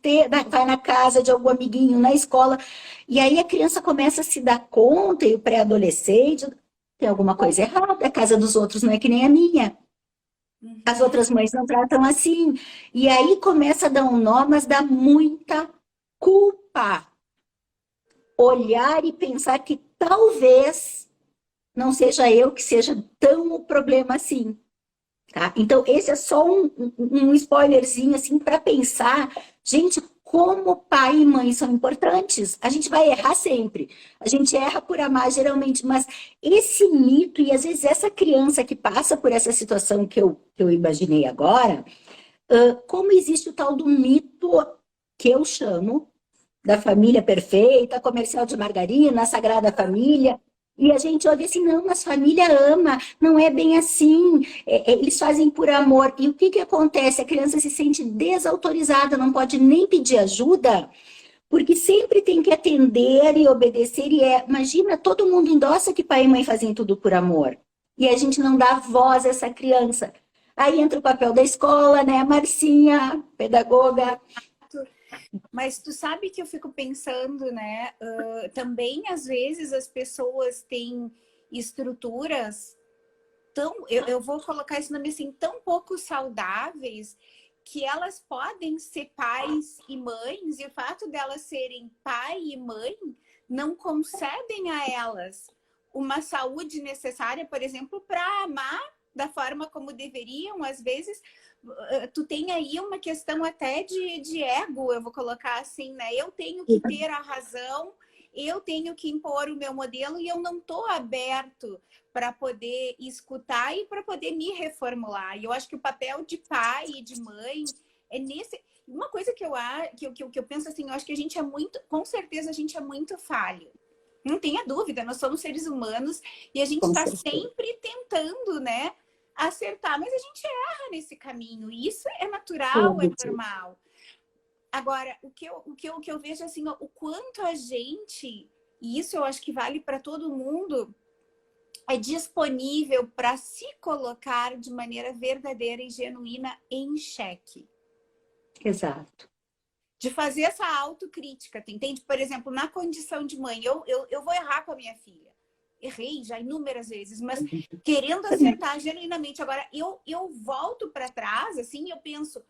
vai na casa de algum amiguinho, na escola, e aí a criança começa a se dar conta, e o pré-adolescente, tem alguma coisa errada, a casa dos outros não é que nem a minha. As outras mães não tratam assim. E aí começa a dar um nó, mas dá muita culpa. olhar e pensar que talvez não seja eu que seja tão o problema assim. Tá? Então, esse é só um spoilerzinho assim para pensar, gente, como pai e mãe são importantes. A gente vai errar sempre. A gente erra por amar, geralmente, mas esse mito, e às vezes essa criança que passa por essa situação que eu imaginei agora, como existe o tal do mito que eu chamo da família perfeita, comercial de margarina, Sagrada Família. E a gente ouve assim, não, mas família ama, não é bem assim, eles fazem por amor. E o que acontece? A criança se sente desautorizada, não pode nem pedir ajuda, porque sempre tem que atender e obedecer. Imagina, todo mundo endossa que pai e mãe fazem tudo por amor. E a gente não dá voz a essa criança. Aí entra o papel da escola, né, Marcinha, pedagoga. Mas tu sabe que eu fico pensando, né? Também, às vezes, as pessoas têm estruturas eu vou colocar esse nome assim, tão pouco saudáveis, que elas podem ser pais e mães, e o fato delas serem pai e mãe não concedem a elas uma saúde necessária, por exemplo, para amar da forma como deveriam. Às vezes, tu tem aí uma questão até de ego, eu vou colocar assim, né? Eu tenho que ter a razão, eu tenho que impor o meu modelo e eu não estou aberto para poder escutar e para poder me reformular. E eu acho que o papel de pai e de mãe é nesse... Uma coisa que eu penso assim, eu acho que a gente é muito... Com certeza a gente é muito falho. Não tenha dúvida, nós somos seres humanos e a gente está sempre tentando, né, acertar, mas a gente erra nesse caminho, e isso é natural, é normal. Agora, o que eu vejo assim, ó, o quanto a gente, e isso eu acho que vale para todo mundo, é disponível para se colocar de maneira verdadeira e genuína em xeque. Exato. De fazer essa autocrítica, tu entende? Por exemplo, na condição de mãe, eu vou errar com a minha filha. Errei já inúmeras vezes, mas querendo acertar genuinamente. Agora, eu volto para trás, assim, eu penso,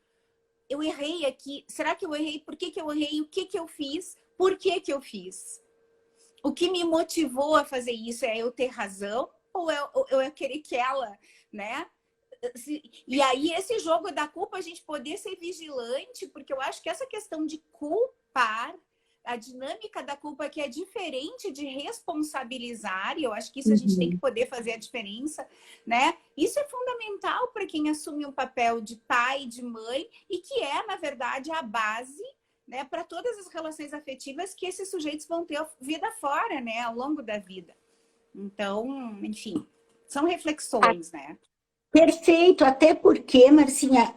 eu errei aqui, será que eu errei? Por que eu errei? O que eu fiz? Por que eu fiz? O que me motivou a fazer isso? É eu ter razão ou eu querer que ela, né? E aí, esse jogo da culpa, a gente poder ser vigilante, porque eu acho que essa questão de culpar, a dinâmica da culpa que é diferente de responsabilizar, e eu acho que isso a gente tem que poder fazer a diferença, né? Isso é fundamental para quem assume um papel de pai, de mãe, e que é, na verdade, a base, né, para todas as relações afetivas que esses sujeitos vão ter vida fora, né, ao longo da vida. Então, enfim, são reflexões, né? Perfeito, até porque, Marcinha,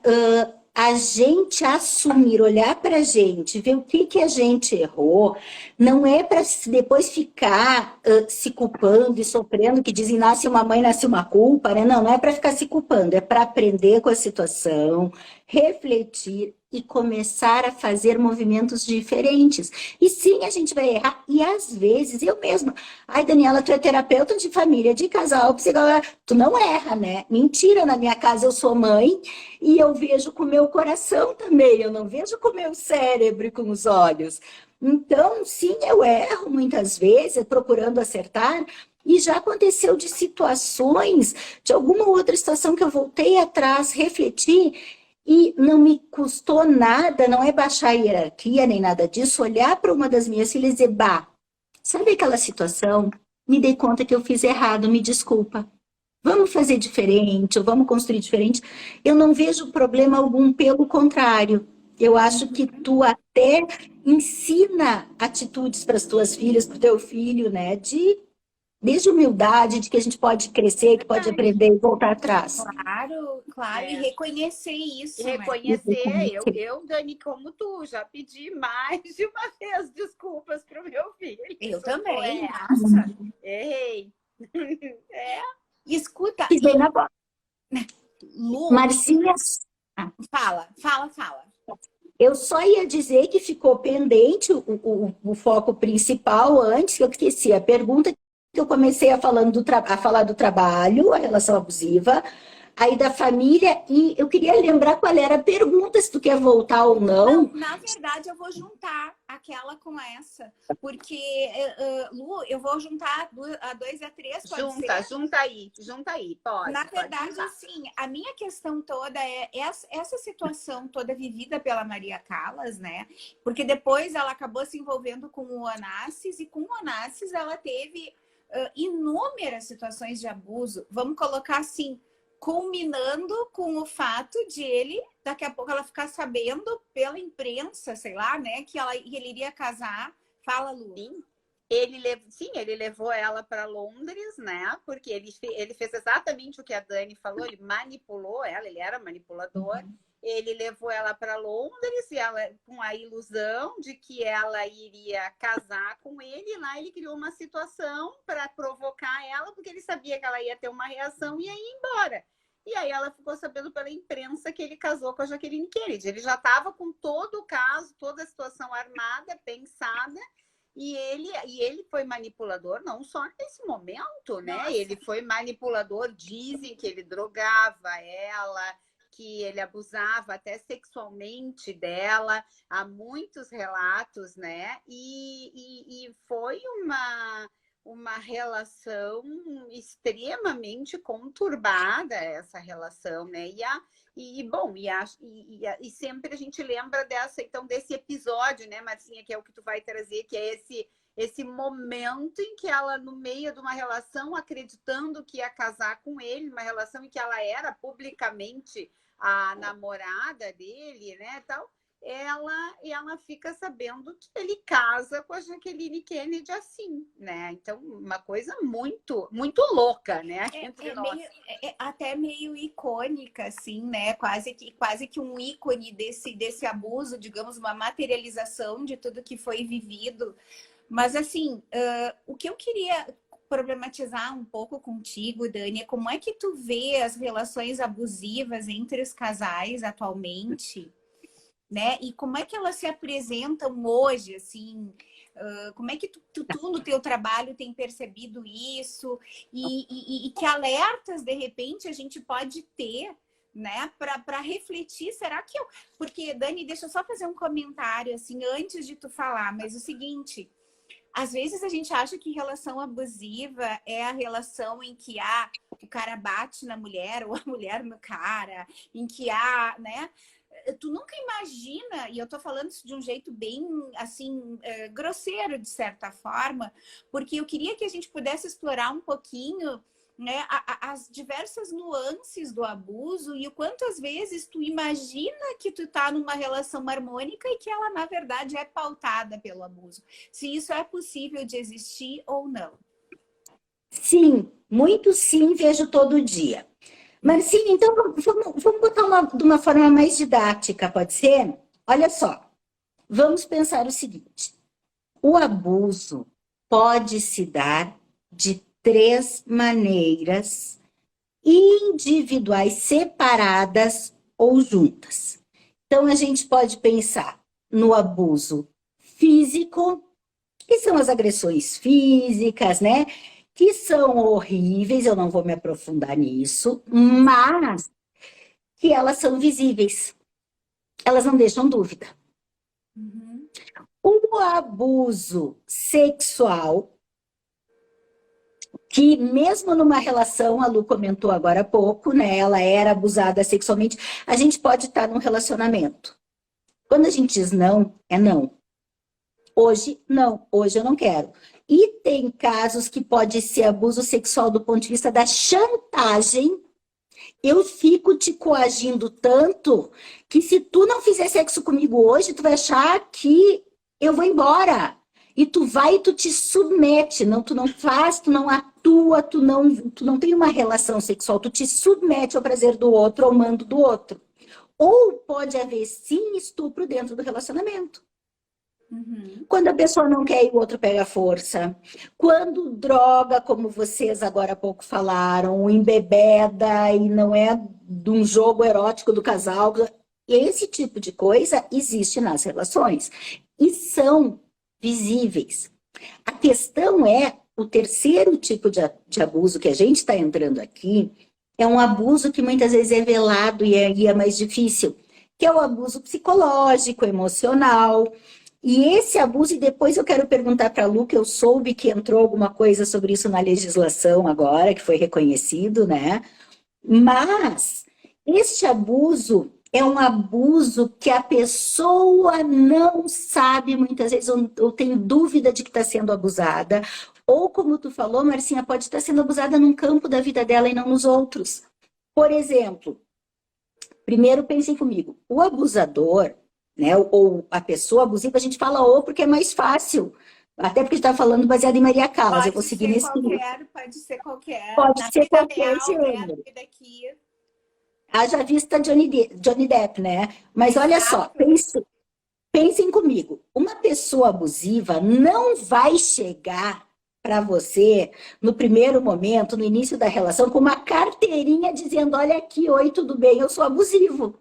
a gente assumir, olhar para a gente, ver o que a gente errou, não é para depois ficar se culpando e sofrendo, que dizem, nasce uma mãe, nasce uma culpa, né? Não é para ficar se culpando, é para aprender com a situação, refletir e começar a fazer movimentos diferentes. E sim, a gente vai errar. E às vezes, eu mesma... Ai, Daniela, tu é terapeuta de família, de casal, psicóloga. Tu não erra, né? Mentira, na minha casa eu sou mãe e eu vejo com o meu coração também. Eu não vejo com o meu cérebro e com os olhos. Então, sim, eu erro muitas vezes, procurando acertar. E já aconteceu de situações, de alguma outra situação que eu voltei atrás, refleti... E não me custou nada, não é baixar a hierarquia nem nada disso, olhar para uma das minhas filhas e dizer, bah, sabe aquela situação? Me dei conta que eu fiz errado, me desculpa. Vamos fazer diferente, ou vamos construir diferente. Eu não vejo problema algum, pelo contrário. Eu acho que tu até ensina atitudes para as tuas filhas, para o teu filho, né? Desde humildade, de que a gente pode crescer, que pode aprender e voltar atrás. Claro, e reconhecer isso. Reconhecer, né? eu, Dani, como tu, já pedi mais de uma vez desculpas pro meu filho. Eu também. Nossa, errei. Escuta. Pisei na bola. Lu, Marcinha. Fala. Eu só ia dizer que ficou pendente o foco principal antes, que eu esqueci a pergunta, que eu comecei a falar do trabalho, a relação abusiva. aí da família, e eu queria lembrar qual era a pergunta, se tu quer voltar ou não. Não, na verdade, eu vou juntar aquela com essa, porque, Lu, eu vou juntar a 2 e a 3, pode ser? Junta aí, pode. Na verdade, assim, a minha questão toda é essa situação toda vivida pela Maria Callas, né? Porque depois ela acabou se envolvendo com o Onassis, e com o Onassis ela teve inúmeras situações de abuso. Vamos colocar assim, culminando com o fato de ele, daqui a pouco ela ficar sabendo pela imprensa, sei lá, né, que ele iria casar. Fala, Lu. Sim, ele levou ela para Londres, né? Porque ele fez exatamente o que a Dani falou, ele manipulou ela, ele era manipulador. Uhum. Ele levou ela para Londres, e ela, com a ilusão de que ela iria casar com ele, e lá ele criou uma situação para provocar ela, porque ele sabia que ela ia ter uma reação e ia ir embora. E aí ela ficou sabendo pela imprensa que ele casou com a Jacqueline Kennedy. Ele já estava com todo o caso, toda a situação armada, pensada, e ele foi manipulador não só nesse momento, né? Nossa. Ele foi manipulador, dizem que ele drogava ela, que ele abusava até sexualmente dela, há muitos relatos, né? E foi uma relação extremamente conturbada, essa relação, né? E sempre a gente lembra desse episódio, né, Marcinha, que é o que tu vai trazer, que é esse momento em que ela, no meio de uma relação, acreditando que ia casar com ele, uma relação em que ela era publicamente a namorada dele, né, tal, ela fica sabendo que ele casa com a Jacqueline Kennedy assim, né? Então, uma coisa muito, muito louca, né? Até meio icônica, assim, né? Quase que um ícone desse abuso, digamos, uma materialização de tudo que foi vivido. Mas, assim, o que eu queria problematizar um pouco contigo, Dani, é como é que tu vê as relações abusivas entre os casais atualmente, né? E como é que elas se apresentam hoje, assim? Como é que tu no teu trabalho tem percebido isso? E que alertas, de repente, a gente pode ter, né? Para refletir, será que eu... Porque, Dani, deixa eu só fazer um comentário, assim, antes de tu falar, mas o seguinte... Às vezes a gente acha que relação abusiva é a relação em que o cara bate na mulher ou a mulher no cara, em que né? Tu nunca imagina, e eu tô falando isso de um jeito bem, assim, grosseiro, de certa forma, porque eu queria que a gente pudesse explorar um pouquinho, né, as diversas nuances do abuso e o quanto às vezes tu imagina que tu tá numa relação harmônica e que ela, na verdade, é pautada pelo abuso. Se isso é possível de existir ou não. Sim, muito sim, vejo todo dia. Marcinha, então vamos botar de uma forma mais didática, pode ser? Olha só, vamos pensar o seguinte. O abuso pode se dar de 3 maneiras individuais, separadas ou juntas. Então, a gente pode pensar no abuso físico, que são as agressões físicas, né? Que são horríveis, eu não vou me aprofundar nisso, mas que elas são visíveis. Elas não deixam dúvida. Uhum. O abuso sexual, que mesmo numa relação, a Lu comentou agora há pouco, né? Ela era abusada sexualmente, a gente pode estar num relacionamento. Quando a gente diz não, é não. Hoje, não. Hoje eu não quero. E tem casos que pode ser abuso sexual do ponto de vista da chantagem. Eu fico te coagindo tanto que se tu não fizer sexo comigo hoje, tu vai achar que eu vou embora. E tu vai e tu te submete. Não, tu não faz, tu não atua, tu não tem uma relação sexual. Tu te submete ao prazer do outro, ao mando do outro. Ou pode haver, sim, estupro dentro do relacionamento. Uhum. Quando a pessoa não quer e o outro pega a força. Quando droga, como vocês agora há pouco falaram, embebeda e não é de um jogo erótico do casal. Esse tipo de coisa existe nas relações. E são visíveis. A questão é, o terceiro tipo de abuso que a gente está entrando aqui, é um abuso que muitas vezes é velado e é mais difícil, que é o abuso psicológico, emocional. E esse abuso, e depois eu quero perguntar para a Lu, que eu soube que entrou alguma coisa sobre isso na legislação agora, que foi reconhecido, né? Mas este abuso é um abuso que a pessoa não sabe, muitas vezes, ou tem dúvida de que está sendo abusada, ou como tu falou, Marcinha, pode estar sendo abusada num campo da vida dela e não nos outros. Por exemplo, primeiro pensem comigo, o abusador, né, ou a pessoa abusiva, a gente fala ou porque é mais fácil, até porque está falando baseado em Maria Callas, eu vou seguir nesse livro. Pode ser qualquer. Pode ser qualquer real, gênero. né, daqui. Haja vista Johnny Depp, né? Mas olha só, pensem comigo, uma pessoa abusiva não vai chegar para você no primeiro momento, no início da relação, com uma carteirinha dizendo, olha aqui, oi, tudo bem, eu sou abusivo.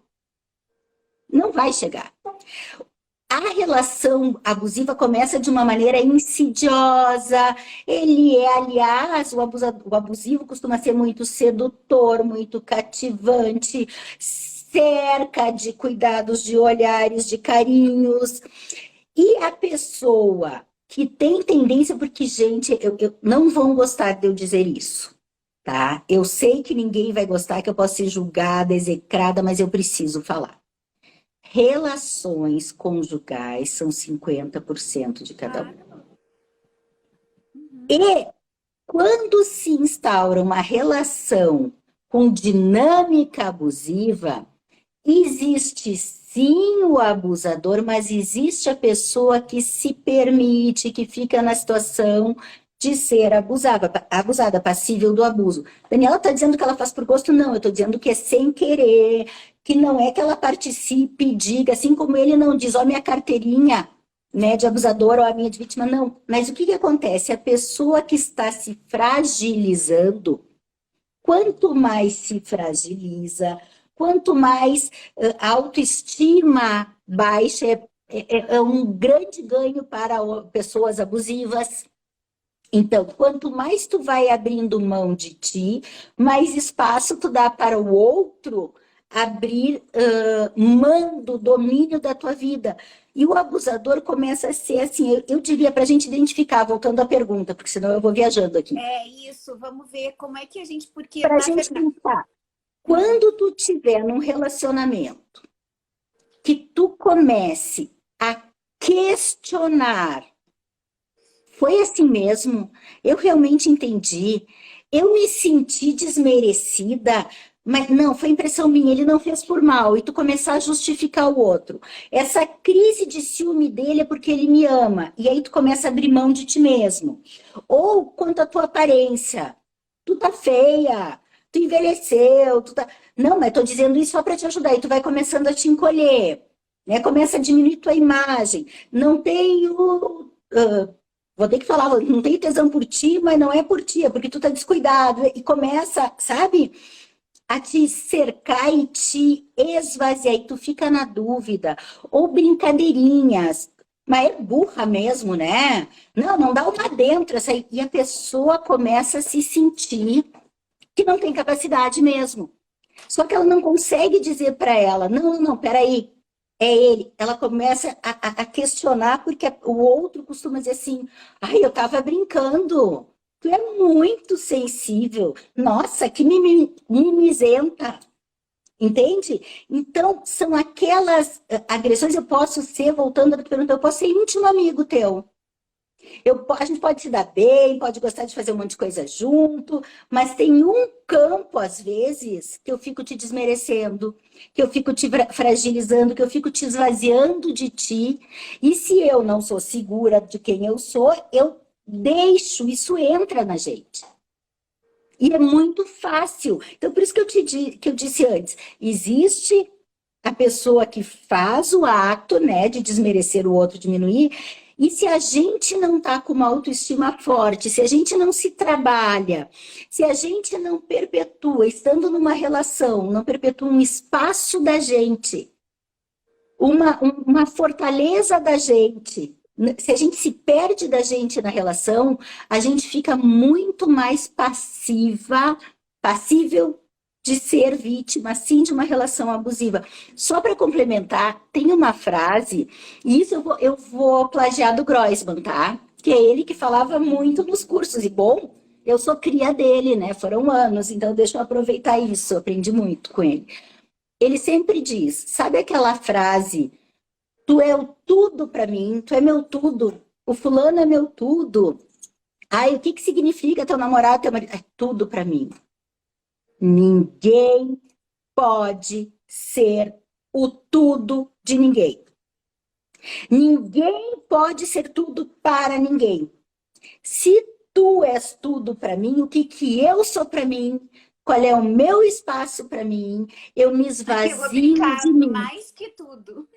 Não vai chegar. A relação abusiva começa de uma maneira insidiosa. Ele é, aliás, o abusivo costuma ser muito sedutor, muito cativante, cerca de cuidados, de olhares, de carinhos. E a pessoa que tem tendência, porque, gente, não vão gostar de eu dizer isso, tá? Eu sei que ninguém vai gostar, que eu posso ser julgada, execrada, mas eu preciso falar. Relações conjugais são 50% de cada um. E quando se instaura uma relação com dinâmica abusiva, existe sim o abusador, mas existe a pessoa que se permite, que fica na situação de ser abusada, passível do abuso. Daniela está dizendo que ela faz por gosto? Não, eu estou dizendo que é sem querer, que não é que ela participe e diga, assim como ele não diz, ó, minha carteirinha, né, de abusador ou a minha de vítima, não. Mas o que acontece? A pessoa que está se fragilizando, quanto mais se fragiliza, quanto mais a autoestima baixa, é um grande ganho para pessoas abusivas. Então, quanto mais tu vai abrindo mão de ti, mais espaço tu dá para o outro abrir mando, domínio da tua vida. E o abusador começa a ser assim, eu diria para a gente identificar, voltando à pergunta, porque senão eu vou viajando aqui. É isso, vamos ver como é que a gente... Porque, para a gente pensar, quando tu tiver num relacionamento que tu comece a questionar, foi assim mesmo? Eu realmente entendi? Eu me senti desmerecida? Mas não, foi impressão minha, ele não fez por mal. E tu começar a justificar o outro. Essa crise de ciúme dele é porque ele me ama. E aí tu começa a abrir mão de ti mesmo. Ou quanto à tua aparência. Tu tá feia, tu envelheceu, tu tá... Não, mas tô dizendo isso só para te ajudar. E tu vai começando a te encolher. Né? Começa a diminuir tua imagem. Não tenho... vou ter que falar, não tenho tesão por ti, mas não é por ti, é porque tu tá descuidado. E começa, sabe, a te cercar e te esvaziar, e tu fica na dúvida. Ou brincadeirinhas, mas é burra mesmo, né? Não dá uma dentro, essa... e a pessoa começa a se sentir que não tem capacidade mesmo. Só que ela não consegue dizer para ela, não, peraí, é ele. Ela começa a questionar, porque o outro costuma dizer assim, ai, eu tava brincando, tu é muito sensível, nossa, que mimizenta, entende? Então, são aquelas agressões, eu posso ser, voltando à pergunta, eu posso ser íntimo amigo teu. A gente pode se dar bem, pode gostar de fazer um monte de coisa junto, mas tem um campo, às vezes, que eu fico te desmerecendo, que eu fico te fragilizando, que eu fico te esvaziando de ti. E se eu não sou segura de quem eu sou, eu deixo, isso entra na gente. E é muito fácil. Então, por isso que eu disse antes, existe a pessoa que faz o ato, né, de desmerecer o outro, diminuir. E se a gente não está com uma autoestima forte, se a gente não se trabalha, se a gente não perpetua, estando numa relação, não perpetua um espaço da gente, uma fortaleza da gente, se a gente se perde da gente na relação, a gente fica muito mais passível de ser vítima, sim, de uma relação abusiva. Só para complementar, tem uma frase, e isso eu vou plagiar do Groisman, tá? Que é ele que falava muito nos cursos, e bom, eu sou cria dele, né? Foram anos, então deixa eu aproveitar isso, eu aprendi muito com ele. Ele sempre diz, sabe aquela frase, tu é o tudo para mim, tu é meu tudo, o fulano é meu tudo. Ai, o que que significa teu namorado, teu marido? É tudo para mim. Ninguém pode ser o tudo de ninguém. Ninguém pode ser tudo para ninguém. Se tu és tudo para mim, o que que eu sou para mim? Qual é o meu espaço para mim? Eu me esvazio eu vou brincar, de mim. mais que tudo.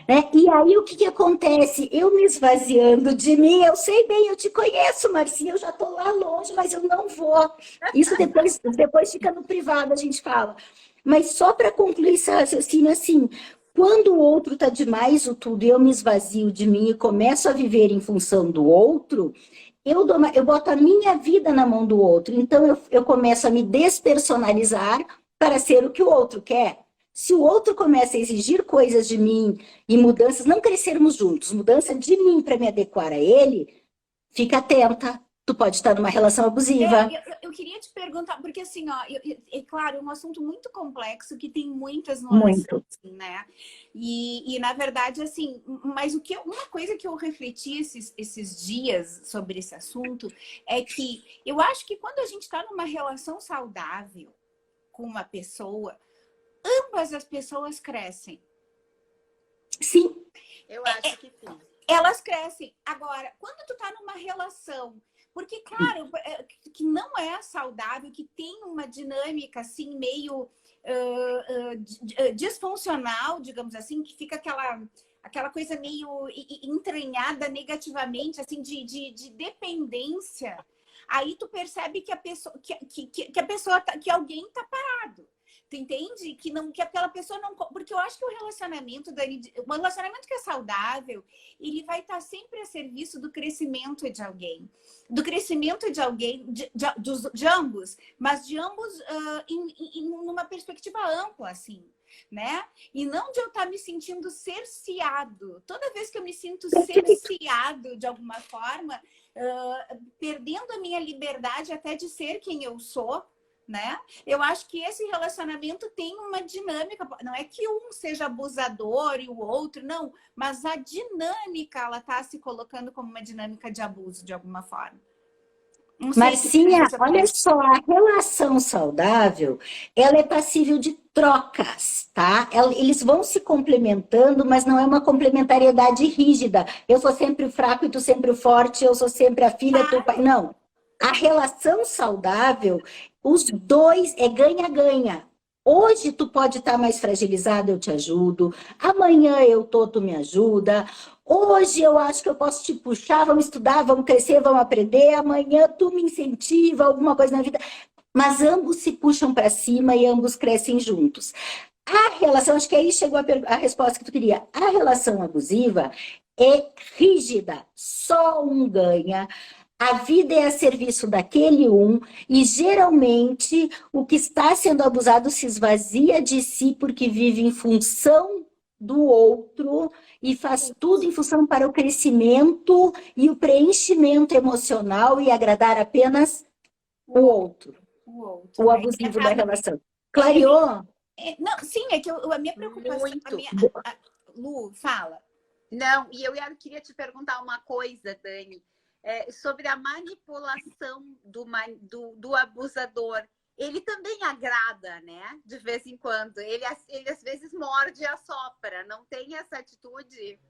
Né? E aí o que que acontece? Eu me esvaziando de mim, eu sei bem, eu te conheço, Marcinha, eu já estou lá longe, mas eu não vou. Isso depois fica no privado, a gente fala. Mas só para concluir esse raciocínio, assim, quando o outro está demais o tudo e eu me esvazio de mim e começo a viver em função do outro, eu boto a minha vida na mão do outro. Então eu começo a me despersonalizar para ser o que o outro quer. Se o outro começa a exigir coisas de mim e mudanças, não crescermos juntos, mudança de mim para me adequar a ele, fica atenta. Tu pode estar numa relação abusiva. Eu queria te perguntar, porque assim, ó, é claro, é um assunto muito complexo que tem muitas Muito. nuances, assim, né? E na verdade, assim, mas uma coisa que eu refleti esses dias sobre esse assunto é que eu acho que quando a gente está numa relação saudável com uma pessoa, ambas as pessoas crescem. Sim. Eu acho que sim. Elas crescem. Agora, quando tu tá numa relação, porque, claro, que não é saudável, que tem uma dinâmica, assim, meio disfuncional, digamos assim, que fica aquela coisa meio entranhada negativamente, assim, de dependência. Aí tu percebe que a pessoa, que alguém tá parado. Tu entende? Que aquela pessoa não... Porque eu acho que o relacionamento que é saudável, ele vai estar sempre a serviço do crescimento de alguém. Do crescimento de alguém, de ambos, mas de ambos numa perspectiva ampla, assim, né? E não de eu estar me sentindo cerceado. Toda vez que eu me sinto cerceado de alguma forma, perdendo a minha liberdade até de ser quem eu sou, né? Eu acho que esse relacionamento tem uma dinâmica, não é que um seja abusador e o outro, não, mas a dinâmica, ela tá se colocando como uma dinâmica de abuso de alguma forma. Marcinha, olha só, a relação saudável, ela é passível de trocas, tá? Eles vão se complementando, mas não é uma complementariedade rígida. Eu sou sempre o fraco e tu sempre o forte, eu sou sempre a filha, tu pai. Não. A relação saudável, os dois é ganha-ganha. Hoje tu pode estar mais fragilizado, eu te ajudo. Amanhã tu me ajuda. Hoje eu acho que eu posso te puxar, vamos estudar, vamos crescer, vamos aprender. Amanhã tu me incentiva, alguma coisa na vida. Mas ambos se puxam para cima e ambos crescem juntos. A relação, acho que aí chegou a resposta que tu queria. A relação abusiva é rígida, só um ganha. A vida é a serviço daquele um, e geralmente o que está sendo abusado se esvazia de si porque vive em função do outro e faz tudo em função para o crescimento e o preenchimento emocional e agradar apenas o outro. O abusivo da relação. Clareou? Não, sim, é que a minha preocupação... Lu, fala. Não, e eu queria te perguntar uma coisa, Dani. Sobre a manipulação do abusador. Ele também agrada, né? De vez em quando. Ele às vezes morde e assopra. Não tem essa atitude?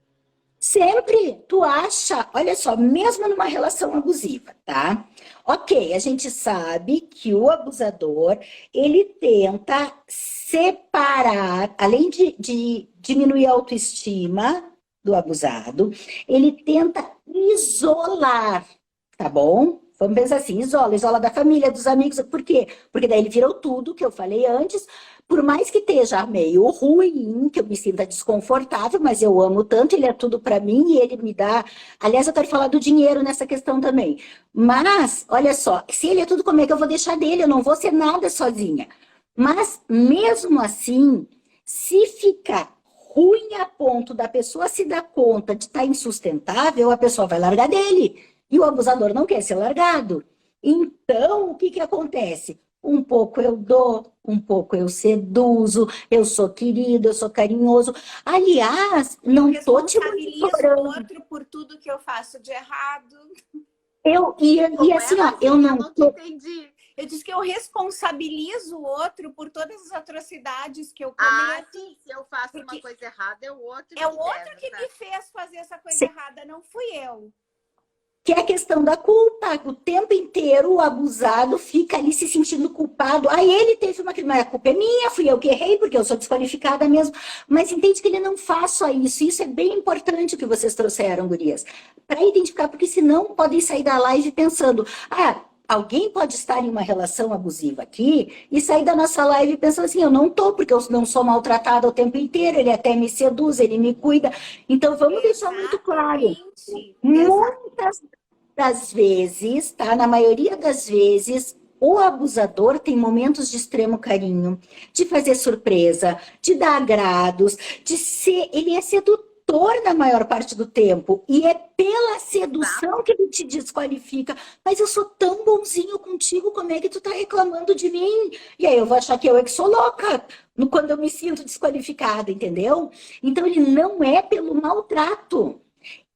Sempre. Tu acha, olha só, mesmo numa relação abusiva, tá? Ok, a gente sabe que o abusador, ele tenta separar, além de diminuir a autoestima do abusado, ele tenta isolar, tá bom? Vamos pensar assim, isola da família, dos amigos. Por quê? Porque daí ele virou tudo que eu falei antes, Por mais que esteja meio ruim, que eu me sinta desconfortável, mas eu amo tanto, ele é tudo para mim e ele me dá. Aliás, eu quero falar do dinheiro nessa questão também. Mas, olha só, se ele é tudo, como é que eu vou deixar dele? Eu não vou ser nada sozinha. Mas, mesmo assim, se ficar ruim a ponto da pessoa se dar conta de estar insustentável, a pessoa vai largar dele. E o abusador não quer ser largado. Então, o que que acontece? Um pouco eu dou, um pouco eu seduzo, eu sou querido, eu sou carinhoso. Aliás, não tô te responsabilizo o monitorando. outro por tudo que eu faço de errado. E assim, ó, eu não não te tô. entendi. Eu disse que eu responsabilizo o outro por todas as atrocidades que eu Ah, cometo. sim, se eu faço Porque uma coisa errada, é o outro é o que outro deve, que tá? me fez fazer essa coisa Sim. errada, não fui eu. Que é a questão da culpa. O tempo inteiro o abusado fica ali se sentindo culpado. Aí ele teve uma crime, a culpa é minha, fui eu que errei, porque eu sou desqualificada mesmo. Mas entende que ele não faz só isso. Isso é bem importante o que vocês trouxeram, gurias. Para identificar, porque senão podem sair da live pensando, alguém pode estar em uma relação abusiva aqui e sair da nossa live pensando assim, eu não tô, porque eu não sou maltratada o tempo inteiro, ele até me seduz, ele me cuida. Então vamos deixar muito claro. Exatamente. Muitas das vezes, tá? Na maioria das vezes, o abusador tem momentos de extremo carinho, de fazer surpresa, de dar agrados, de ser. Ele é sedutor na maior parte do tempo. E é pela sedução que ele te desqualifica. Mas eu sou tão bonzinho contigo, como é que tu tá reclamando de mim? E aí eu vou achar que eu é que sou louca. Quando eu me sinto desqualificada, entendeu? Então ele não é pelo maltrato.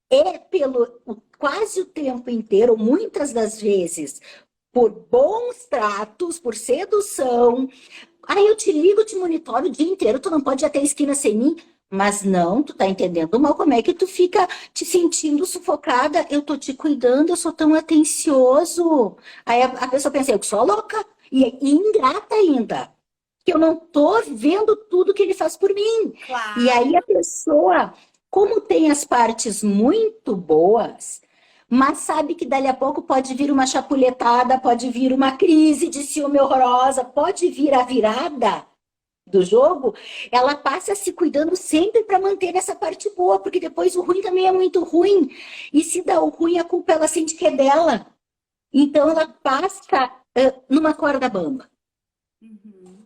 É pelo quase o tempo inteiro, muitas das vezes, por bons tratos, por sedução. Aí eu te ligo, te monitoro o dia inteiro, tu não pode ir até a esquina sem mim. Mas não, tu tá entendendo mal como é que tu fica te sentindo sufocada. Eu tô te cuidando, eu sou tão atencioso. Aí a pessoa pensa, eu que sou louca e ingrata ainda. Que eu não tô vendo tudo que ele faz por mim. Claro. E aí a pessoa, como tem as partes muito boas, mas sabe que dali a pouco pode vir uma chapuletada, pode vir uma crise de ciúme horrorosa, pode vir a virada do jogo, ela passa se cuidando sempre para manter essa parte boa, porque depois o ruim também é muito ruim. E se dá o ruim, a culpa ela sente que é dela. Então ela passa numa corda bamba. Uhum.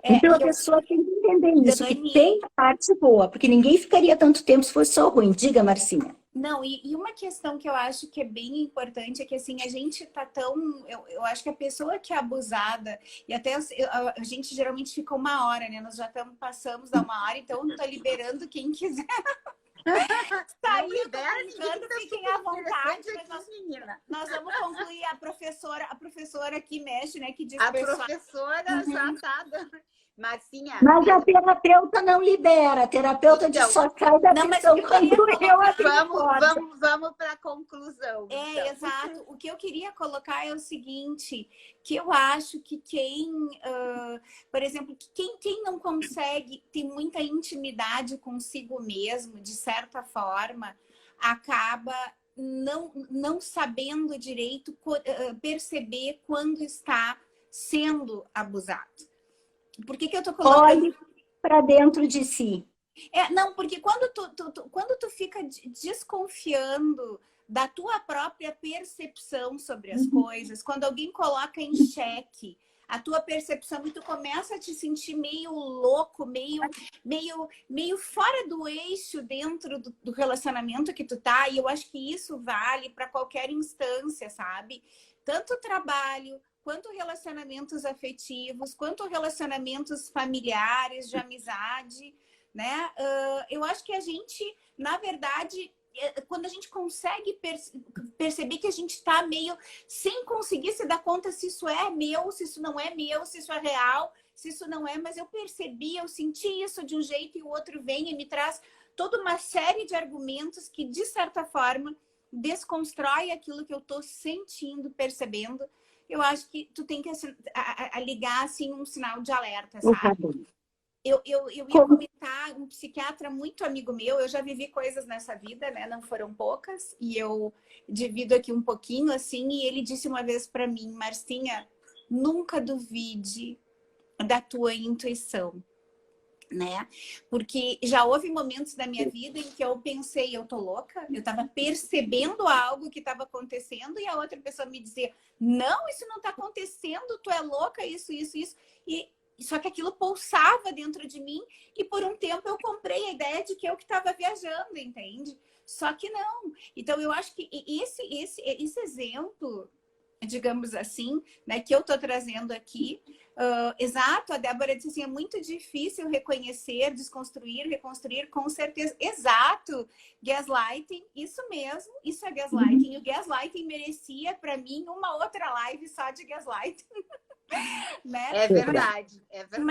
Então a pessoa tem que entender isso, que tem a parte boa, porque ninguém ficaria tanto tempo se fosse só ruim. Diga, Marcinha. Não, e uma questão que eu acho que é bem importante é que assim, a gente tá tão. Eu acho que a pessoa que é abusada, e até a gente geralmente fica 1 hora, né? Nós já passamos da 1 hora, então tá liberando quem quiser. Sair, fiquem à vontade. Nós vamos concluir a professora aqui mexe, né? Que diz a professora já tá dando. Marcinha. Mas a terapeuta não libera, a terapeuta então, diz só sai da sessão quando eu vamos para a conclusão. Então. Exato. O que eu queria colocar é o seguinte, que eu acho que por exemplo, quem não consegue ter muita intimidade consigo mesmo, de certa forma, acaba não sabendo direito perceber quando está sendo abusado. Por que eu tô colocando? Olhe para dentro de si. Não, porque quando tu fica desconfiando da tua própria percepção sobre as coisas, quando alguém coloca em xeque a tua percepção e tu começa a te sentir meio louco, meio fora do eixo dentro do relacionamento que tu tá, e eu acho que isso vale para qualquer instância, sabe? Tanto trabalho, quanto relacionamentos afetivos, quanto relacionamentos familiares, de amizade, né? Eu acho que a gente, na verdade, quando a gente consegue perceber que a gente está meio sem conseguir se dar conta se isso é meu, se isso não é meu, se isso é real, se isso não é, mas eu percebi, eu senti isso de um jeito e o outro vem e me traz toda uma série de argumentos que, de certa forma, desconstrói aquilo que eu estou sentindo, percebendo. Eu acho que tu tem que ligar assim um sinal de alerta, sabe? Eu ia comentar, um psiquiatra muito amigo meu, eu já vivi coisas nessa vida, né? Não foram poucas, e eu divido aqui um pouquinho, assim, e ele disse uma vez para mim, Marcinha, nunca duvide da tua intuição, né? Porque já houve momentos da minha vida em que eu pensei, eu tô louca, eu tava percebendo algo que estava acontecendo e a outra pessoa me dizia, não, isso não tá acontecendo, tu é louca, isso. E só que aquilo pulsava dentro de mim e por um tempo eu comprei a ideia de que eu que estava viajando, entende? Só que não. Então eu acho que esse exemplo, digamos assim, né, que eu tô trazendo aqui, exato, a Débora disse assim, é muito difícil reconhecer, desconstruir, reconstruir, com certeza. Exato, gaslighting, isso mesmo, isso é gaslighting. O gaslighting merecia, para mim, uma outra live só de gaslighting. Né? É verdade, é verdade.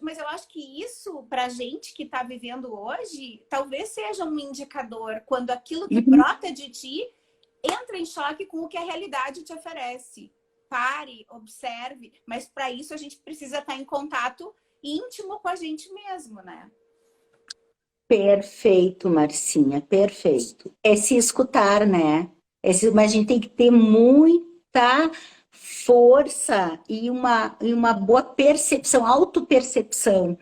Mas eu acho que isso, pra gente que tá vivendo hoje, talvez seja um indicador quando aquilo que brota de ti entra em choque com o que a realidade te oferece. Pare, observe, mas para isso a gente precisa estar em contato íntimo com a gente mesmo, né? Perfeito, Marcinha, perfeito. É se escutar, né? Mas a gente tem que ter muita força e uma boa percepção, autopercepção,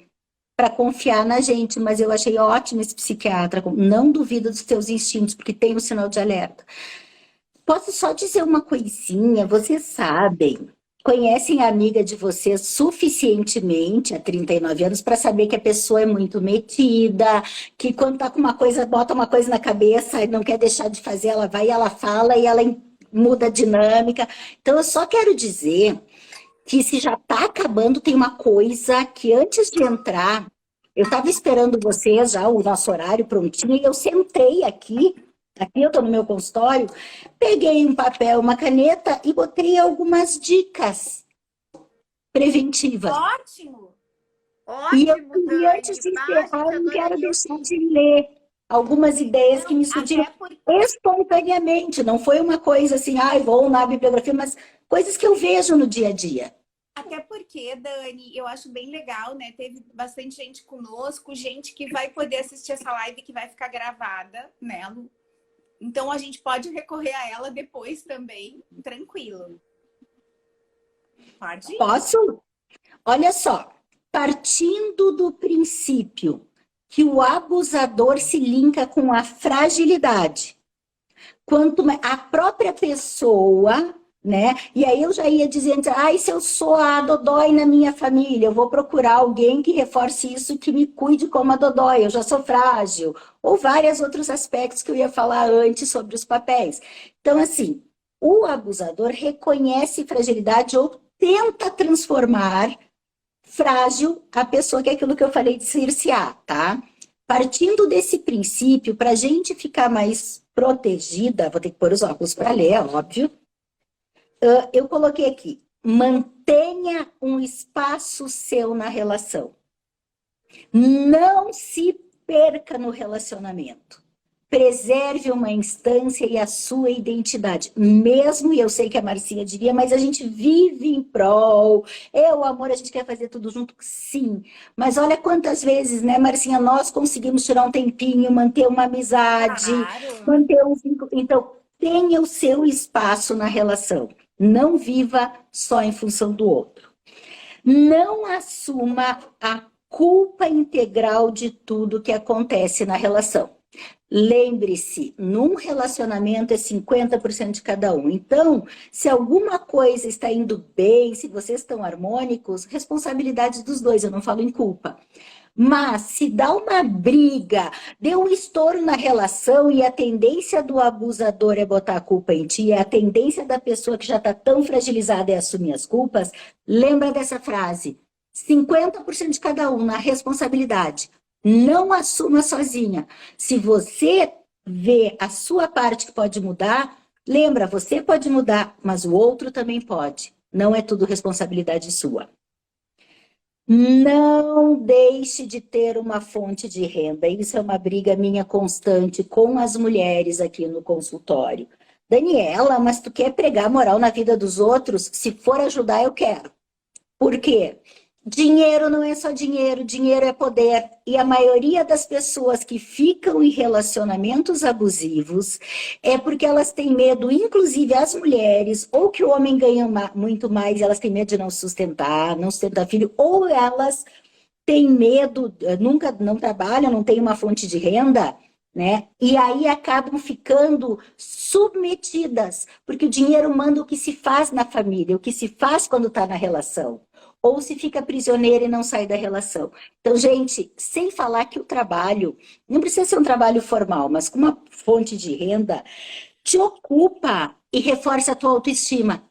para confiar na gente. Mas eu achei ótimo esse psiquiatra. Não duvida dos teus instintos, porque tem um sinal de alerta. Posso só dizer uma coisinha? Vocês sabem, conhecem a amiga de vocês suficientemente há 39 anos para saber que a pessoa é muito metida, que quando tá com uma coisa, bota uma coisa na cabeça e não quer deixar de fazer, ela vai, ela fala e ela muda a dinâmica. Então eu só quero dizer que se já tá acabando, tem uma coisa que antes de entrar, eu estava esperando vocês já, o nosso horário prontinho, e eu sentei aqui eu tô no meu consultório, peguei um papel, uma caneta e botei algumas dicas preventivas. Ótimo! E antes de encerrar, eu não quero deixar de ler algumas ideias que me surgiram espontaneamente. Não foi uma coisa assim, vou na bibliografia, mas coisas que eu vejo no dia a dia. Até porque, Dani, eu acho bem legal, né? Teve bastante gente conosco, gente que vai poder assistir essa live que vai ficar gravada, né, Lu? Então, a gente pode recorrer a ela depois também, tranquilo. Pode ir? Posso? Olha só, partindo do princípio que o abusador se linka com a fragilidade, quanto a própria pessoa, né? E aí eu já ia dizendo, se eu sou a Dodói na minha família, eu vou procurar alguém que reforce isso, que me cuide como a Dodói, eu já sou frágil, ou vários outros aspectos que eu ia falar antes sobre os papéis. Então, assim, o abusador reconhece fragilidade ou tenta transformar frágil a pessoa, que é aquilo que eu falei de cercear, tá? Partindo desse princípio, para a gente ficar mais protegida, vou ter que pôr os óculos para ler, óbvio. Eu coloquei aqui, mantenha um espaço seu na relação. Não se perca no relacionamento. Preserve uma instância e a sua identidade. Mesmo, e eu sei que a Marcinha diria, mas a gente vive em prol. O amor, a gente quer fazer tudo junto? Sim. Mas olha quantas vezes, né, Marcinha, nós conseguimos tirar um tempinho, manter uma amizade, manter um vínculo. Então, tenha o seu espaço na relação. Não viva só em função do outro. Não assuma a culpa integral de tudo que acontece na relação. Lembre-se, num relacionamento é 50% de cada um. Então, se alguma coisa está indo bem, se vocês estão harmônicos, responsabilidade dos dois, eu não falo em culpa. Mas se dá uma briga, deu um estouro na relação e a tendência do abusador é botar a culpa em ti, a tendência da pessoa que já está tão fragilizada é assumir as culpas, lembra dessa frase, 50% de cada um na responsabilidade. Não assuma sozinha. Se você vê a sua parte que pode mudar, lembra, você pode mudar, mas o outro também pode. Não é tudo responsabilidade sua. Não deixe de ter uma fonte de renda. Isso é uma briga minha constante com as mulheres aqui no consultório. Daniela, mas tu quer pregar moral na vida dos outros? Se for ajudar, eu quero. Por quê? Dinheiro não é só dinheiro, dinheiro é poder. E a maioria das pessoas que ficam em relacionamentos abusivos é porque elas têm medo, inclusive as mulheres, ou que o homem ganha muito mais, elas têm medo de não sustentar, não sustentar filho, ou elas têm medo, nunca não trabalham, não têm uma fonte de renda, né? E aí acabam ficando submetidas, porque o dinheiro manda o que se faz na família, o que se faz quando está na relação. Ou se fica prisioneira e não sai da relação. Então, gente, sem falar que o trabalho, não precisa ser um trabalho formal, mas com uma fonte de renda, te ocupa e reforça a tua autoestima.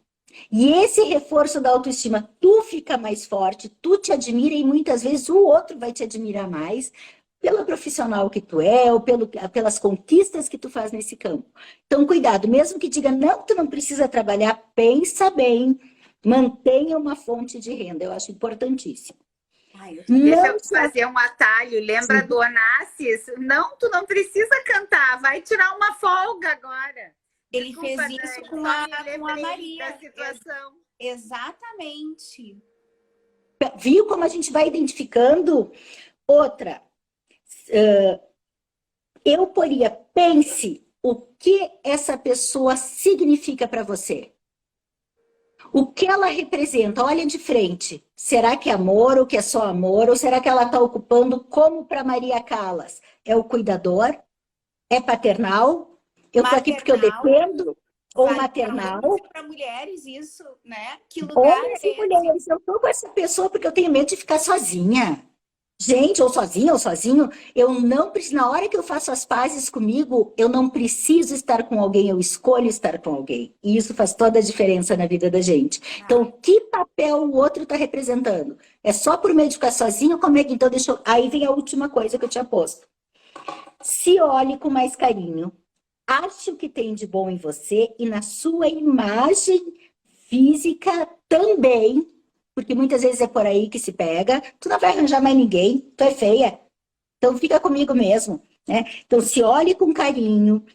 E esse reforço da autoestima, tu fica mais forte, tu te admira e muitas vezes o outro vai te admirar mais pela profissional que tu é ou pelas conquistas que tu faz nesse campo. Então, cuidado, mesmo que diga, não, tu não precisa trabalhar, pensa bem, mantenha uma fonte de renda, eu acho importantíssimo. Deixa eu fazer um atalho, lembra do Onassis? Não, tu não precisa cantar, vai tirar uma folga agora. Ele Desculpa, fez isso Dani, com só a me lembrei Maria. da situação. Exatamente. Viu como a gente vai identificando? Outra, eu poria, pense o que essa pessoa significa para você. O que ela representa? Olha de frente. Será que é amor ou que é só amor? Ou será que ela está ocupando como para Maria Callas? É o cuidador? É paternal? Eu estou aqui porque eu dependo? Ou Vale maternal? para mulheres isso, né? Que lugar Homens é e mulheres. Eu estou com essa pessoa porque eu tenho medo de ficar sozinha. Gente, ou sozinha ou sozinho, eu não preciso, na hora que eu faço as pazes comigo, eu não preciso estar com alguém, eu escolho estar com alguém. E isso faz toda a diferença na vida da gente. Então, que papel o outro está representando? É só por medo de ficar sozinho? Como é que então deixa eu... Aí vem a última coisa que eu tinha posto. Se olhe com mais carinho. Ache o que tem de bom em você e na sua imagem física também, porque muitas vezes é por aí que se pega, tu não vai arranjar mais ninguém, tu é feia, então fica comigo mesmo, né? Então se olhe com carinho,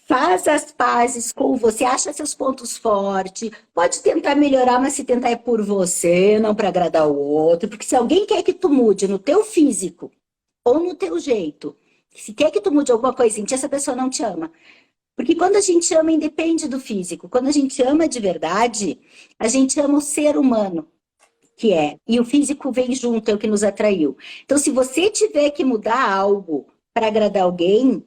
faz as pazes com você, acha seus pontos fortes, pode tentar melhorar, mas se tentar é por você, não para agradar o outro, porque se alguém quer que tu mude no teu físico ou no teu jeito, se quer que tu mude alguma coisa em ti, essa pessoa não te ama. Porque quando a gente ama, independe do físico. Quando a gente ama de verdade, a gente ama o ser humano que é. E o físico vem junto, é o que nos atraiu. Então, se você tiver que mudar algo para agradar alguém,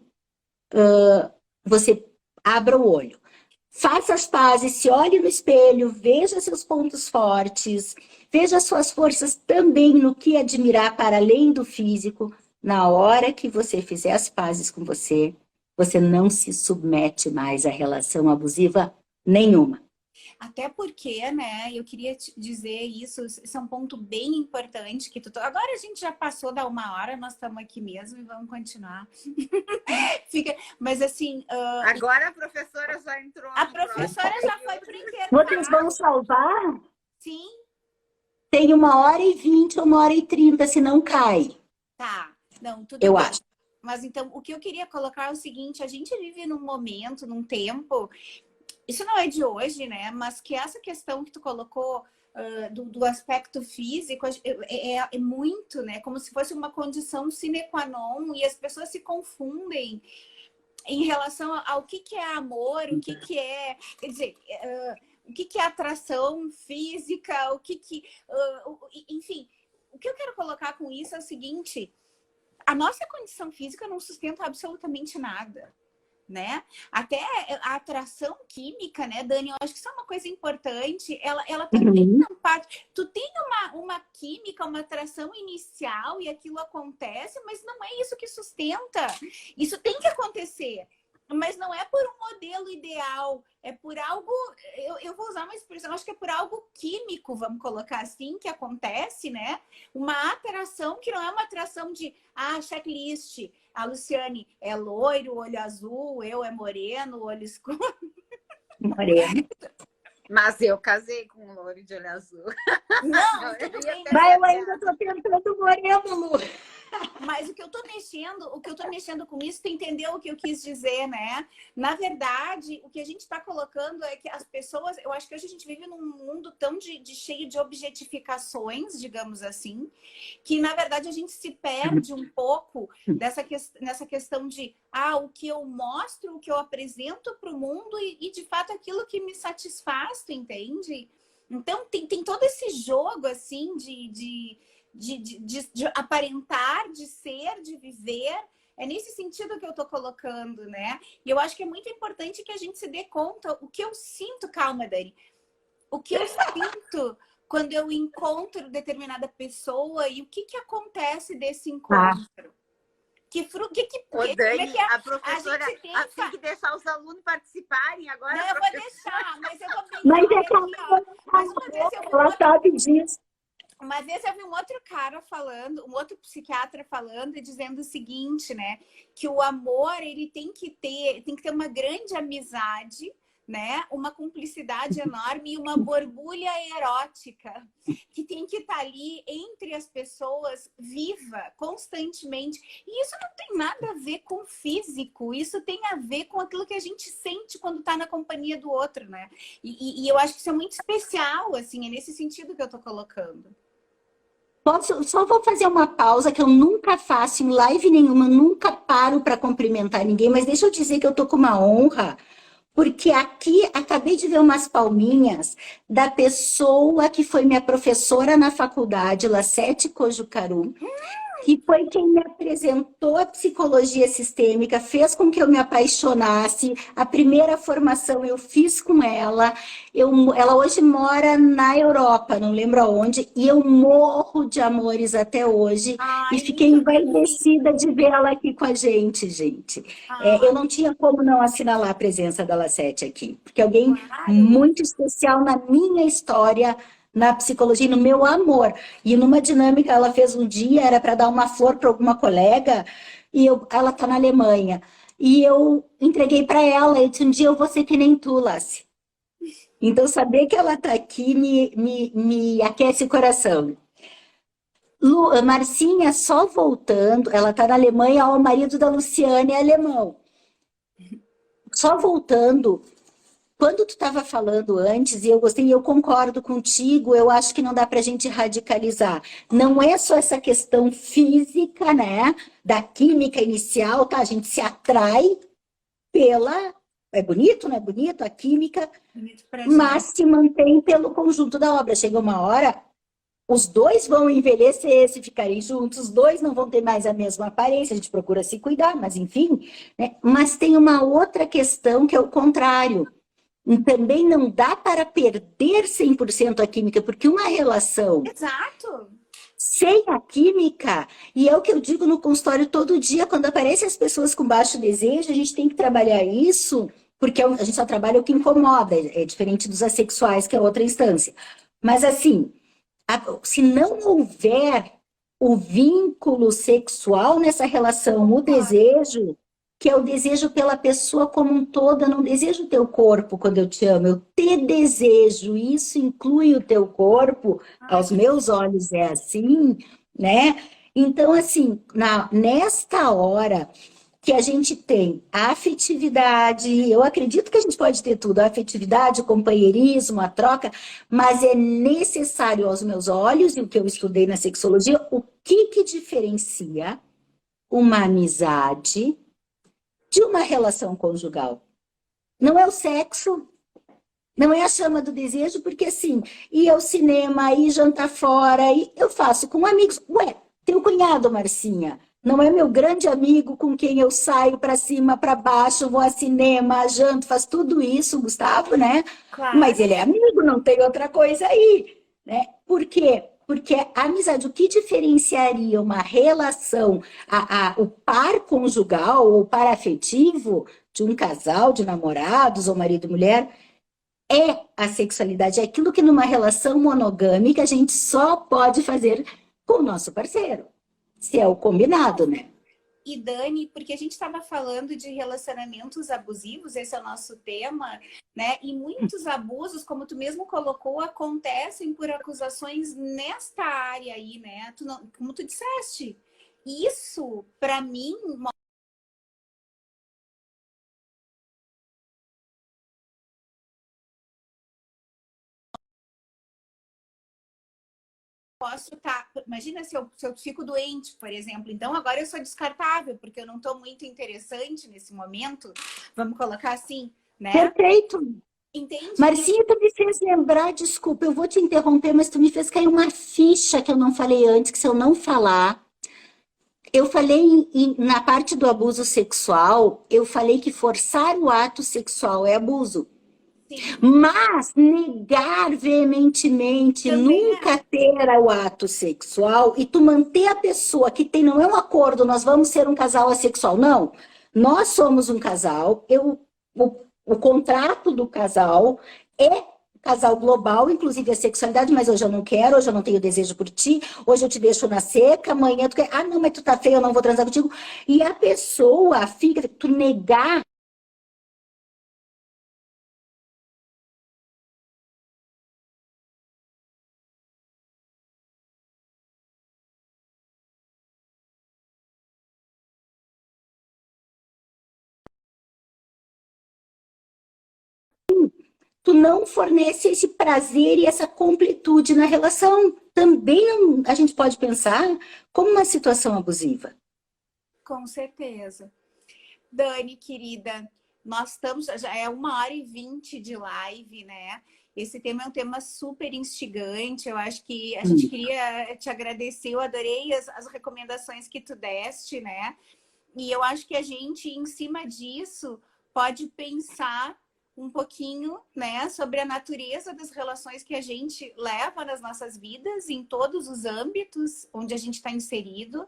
você abra o olho. Faça as pazes, se olhe no espelho, veja seus pontos fortes, veja suas forças também no que admirar para além do físico. Na hora que você fizer as pazes com você, você não se submete mais a relação abusiva nenhuma. Até porque, né, eu queria te dizer isso, é um ponto bem importante que agora a gente já passou da 1 hora, nós estamos aqui mesmo e vamos continuar. Mas assim... Agora a professora já entrou. A professora já foi para o intervalo. Vocês vão salvar? Sim. Tem 1h20 ou 1h30, se não cai. Tá. Não, tudo eu bem. acho. Mas então, o que eu queria colocar é o seguinte, a gente vive num momento, num tempo... Isso não é de hoje, né? Mas que essa questão que tu colocou do aspecto físico é muito, né? Como se fosse uma condição sine qua non e as pessoas se confundem em relação ao que é amor, o que é... Quer dizer, o que é atração física, enfim, o que eu quero colocar com isso é o seguinte, a nossa condição física não sustenta absolutamente nada. Né? Até a atração química, né, Dani? Eu acho que isso é uma coisa importante. Ela também não parte. Tu tem uma química, uma atração inicial e aquilo acontece, mas não é isso que sustenta. Isso tem que acontecer. Mas não é por um modelo ideal, é por algo, eu vou usar uma expressão, acho que é por algo químico, vamos colocar assim, que acontece, né? Uma atração que não é uma atração de, checklist, a Luciane é loiro, olho azul, eu é moreno, olho escuro. Moreno. Mas eu casei com um loiro de olho azul. Não, tudo bem. Mas eu ainda estou tentando moreno, Lu. Mas o que eu tô mexendo com isso, tu entendeu o que eu quis dizer, né? Na verdade, o que a gente está colocando é que as pessoas, eu acho que hoje a gente vive num mundo tão cheio de objetificações, digamos assim, que na verdade a gente se perde um pouco nessa questão de o que eu mostro, o que eu apresento para o mundo e de fato aquilo que me satisfaz, tu entende? Então tem todo esse jogo assim de aparentar, de ser, de viver. É nesse sentido que eu tô colocando, né? E eu acho que é muito importante que a gente se dê conta o que eu sinto, calma, Dani, o que eu sinto quando eu encontro determinada pessoa e o que acontece desse encontro. Ô, Dani, a professora a tem que deixar os alunos participarem agora. Não, eu vou deixar, mas eu vou brincar. Mas é aqui, mas uma vez eu vi ela sabe disso. Uma vez eu vi um outro cara falando, um outro psiquiatra falando e dizendo o seguinte, né? Que o amor, ele tem que ter uma grande amizade, né? Uma cumplicidade enorme e uma borbulha erótica que tem que estar ali entre as pessoas, viva, constantemente. E isso não tem nada a ver com físico, isso tem a ver com aquilo que a gente sente quando está na companhia do outro, né? E eu acho que isso é muito especial, assim, é nesse sentido que eu tô colocando. Só vou fazer uma pausa que eu nunca faço em live nenhuma, nunca paro para cumprimentar ninguém, mas deixa eu dizer que eu tô com uma honra, porque aqui acabei de ver umas palminhas da pessoa que foi minha professora na faculdade, Lacete Cojucaru, que foi quem me apresentou a psicologia sistêmica, fez com que eu me apaixonasse. A primeira formação eu fiz com ela. Ela hoje mora na Europa, não lembro aonde, e eu morro de amores até hoje. E fiquei envaidecida de vê-la aqui com a gente, gente. Eu não tinha como não assinalar a presença da Lacete aqui, porque alguém muito especial na minha história, na psicologia, no meu amor. E numa dinâmica, ela fez um dia, era para dar uma flor para alguma colega, e ela está na Alemanha. E eu entreguei para ela, e disse, um dia eu vou ser que nem tu, Lácia. Então, saber que ela está aqui me aquece o coração. Marcinha, só voltando, ela está na Alemanha, o marido da Luciane é alemão. Só voltando... Quando tu estava falando antes, e eu gostei, e eu concordo contigo, eu acho que não dá para a gente radicalizar. Não é só essa questão física, né? Da química inicial, tá? A gente se atrai pela... É bonito, não é bonito? A química, mas se mantém pelo conjunto da obra. Chega uma hora, os dois vão envelhecer, se ficarem juntos, os dois não vão ter mais a mesma aparência, a gente procura se cuidar, mas enfim. Né? Mas tem uma outra questão que é o contrário. Também não dá para perder 100% a química, porque uma relação sem a química, e é o que eu digo no consultório todo dia, quando aparecem as pessoas com baixo desejo, a gente tem que trabalhar isso, porque a gente só trabalha o que incomoda, é diferente dos assexuais, que é outra instância. Mas assim, se não houver o vínculo sexual nessa relação, o desejo... que é o desejo pela pessoa como um todo, eu não desejo o teu corpo quando eu te amo, eu te desejo, isso inclui o teu corpo, aos meus olhos é assim, né? Então, assim, nesta hora que a gente tem a afetividade, eu acredito que a gente pode ter tudo, a afetividade, o companheirismo, a troca, mas é necessário aos meus olhos, e o que eu estudei na sexologia, o que diferencia uma amizade de uma relação conjugal. Não é o sexo, não é a chama do desejo, porque assim, ir ao cinema, ir jantar fora, eu faço com amigos. Ué, teu cunhado, Marcinha, não é meu grande amigo com quem eu saio para cima, para baixo, vou ao cinema, janto, faço tudo isso, Gustavo, né? Claro. Mas ele é amigo, não tem outra coisa aí, né? Por quê? Porque a amizade, o que diferenciaria uma relação, o par conjugal ou par afetivo de um casal, de namorados ou marido e mulher, é a sexualidade. É aquilo que numa relação monogâmica a gente só pode fazer com o nosso parceiro. Se é o combinado, né? E Dani, porque a gente estava falando de relacionamentos abusivos, esse é o nosso tema, né? E muitos abusos, como tu mesmo colocou, acontecem por acusações nesta área aí, né? Como tu disseste. isso, para mim, posso estar. Imagina se eu fico doente, por exemplo. Então, agora eu sou descartável, porque eu não estou muito interessante nesse momento. Vamos colocar assim, né? Perfeito. Entende? Marcinha, tu me fez lembrar, desculpa, eu vou te interromper, mas tu me fez cair uma ficha que eu não falei antes, que se eu não falar. Eu falei na parte do abuso sexual, eu falei que forçar o ato sexual é abuso. Sim. Mas negar veementemente, Também nunca ter o ato sexual e tu manter a pessoa que tem, não é um acordo, nós vamos ser um casal assexual, não. Nós somos um casal, o contrato do casal é casal global, inclusive a sexualidade, mas hoje eu não quero, hoje eu não tenho desejo por ti, hoje eu te deixo na seca, amanhã tu quer, ah não, mas tu tá feio, eu não vou transar contigo. E a pessoa fica, tu negar, tu não fornece esse prazer e essa completude na relação. Também a gente pode pensar como uma situação abusiva. Com certeza. Dani, querida, nós estamos, já é 1h20 de live, né? Esse tema é um tema super instigante. Eu acho que a gente queria te agradecer. Eu adorei as recomendações que tu deste, né? E eu acho que a gente, em cima disso, pode pensar um pouquinho, né, sobre a natureza das relações que a gente leva nas nossas vidas, em todos os âmbitos onde a gente está inserido.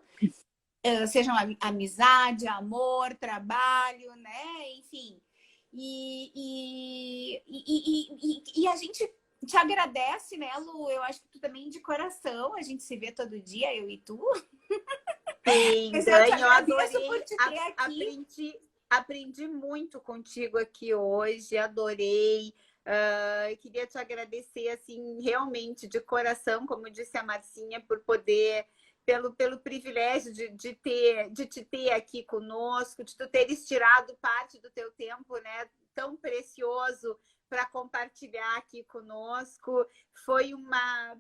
Sejam amizade, amor, trabalho, né? Enfim. E a gente te agradece, né, Lu? Eu acho que tu também de coração, a gente se vê todo dia, eu e tu. Sim, Dani, eu adorei. Por te ter aqui. Aprendi muito contigo aqui hoje, adorei. Queria te agradecer, assim, realmente, de coração, como disse a Marcinha, por poder... Pelo privilégio de te ter aqui conosco, de tu teres tirado parte do teu tempo, né, tão precioso para compartilhar aqui conosco.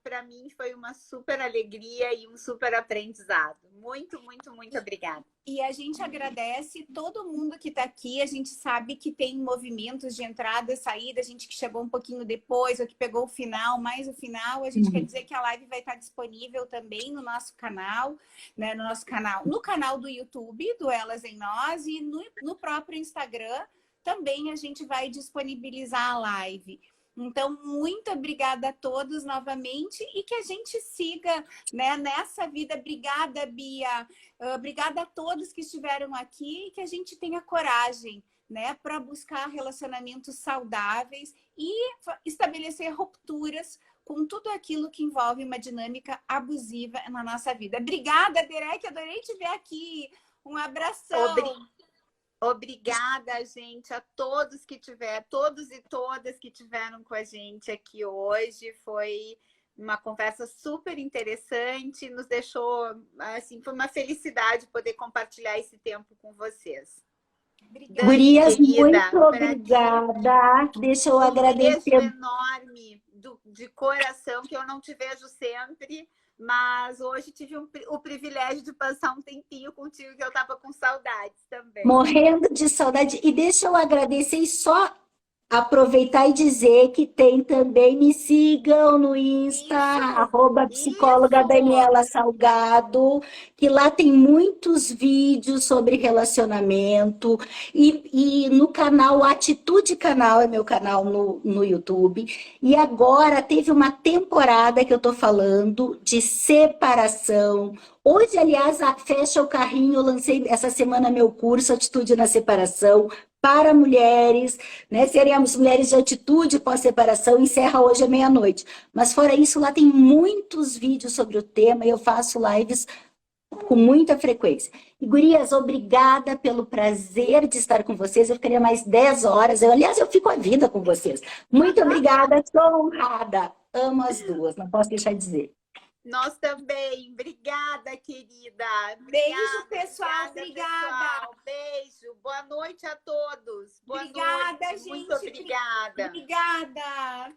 Para mim, foi uma super alegria e um super aprendizado. Muito, muito, muito obrigada. E a gente agradece todo mundo que está aqui. A gente sabe que tem movimentos de entrada e saída, a gente que chegou um pouquinho depois, ou que pegou o final, mais o final. A gente quer dizer que a live vai estar disponível também no nosso canal, né? No canal do YouTube, do Elas em Nós, e no próprio Instagram também a gente vai disponibilizar a live. Então, muito obrigada a todos novamente e que a gente siga, né, nessa vida. Obrigada, Bia. Obrigada a todos que estiveram aqui e que a gente tenha coragem, né, para buscar relacionamentos saudáveis e estabelecer rupturas com tudo aquilo que envolve uma dinâmica abusiva na nossa vida. Obrigada, Derek. Adorei te ver aqui. Um abração. Obrigada, gente, a todos que tiveram, todos e todas que tiveram com a gente aqui hoje. Foi uma conversa super interessante, nos deixou, assim, foi uma felicidade poder compartilhar esse tempo com vocês. Obrigada. Gurias, muito obrigada. Deixa eu agradecer. Um beijo enorme de coração, que eu não te vejo sempre, mas hoje tive o privilégio de passar um tempinho contigo, que eu estava com saudades também. Morrendo de saudade. E deixa eu agradecer e só aproveitar e dizer que tem também, me sigam no Insta, @psicóloga Daniela Salgado, que lá tem muitos vídeos sobre relacionamento, e no canal Atitude Canal, é meu canal no YouTube, e agora teve uma temporada que eu tô falando de separação. Hoje, aliás, fecha o carrinho, eu lancei essa semana meu curso Atitude na Separação, para mulheres, né? Seremos mulheres de atitude pós-separação, encerra hoje à meia-noite. Mas fora isso, lá tem muitos vídeos sobre o tema e eu faço lives com muita frequência. E, gurias, obrigada pelo prazer de estar com vocês. Eu ficaria mais 10 horas. Aliás, eu fico a vida com vocês. Muito obrigada, estou honrada. Amo as duas, não posso deixar de dizer. Nós também. Obrigada, querida. Beijo, pessoal. Obrigada. Pessoal. Beijo. Boa noite a todos. Boa Obrigada, noite. gente. Muito obrigada. Obrigada.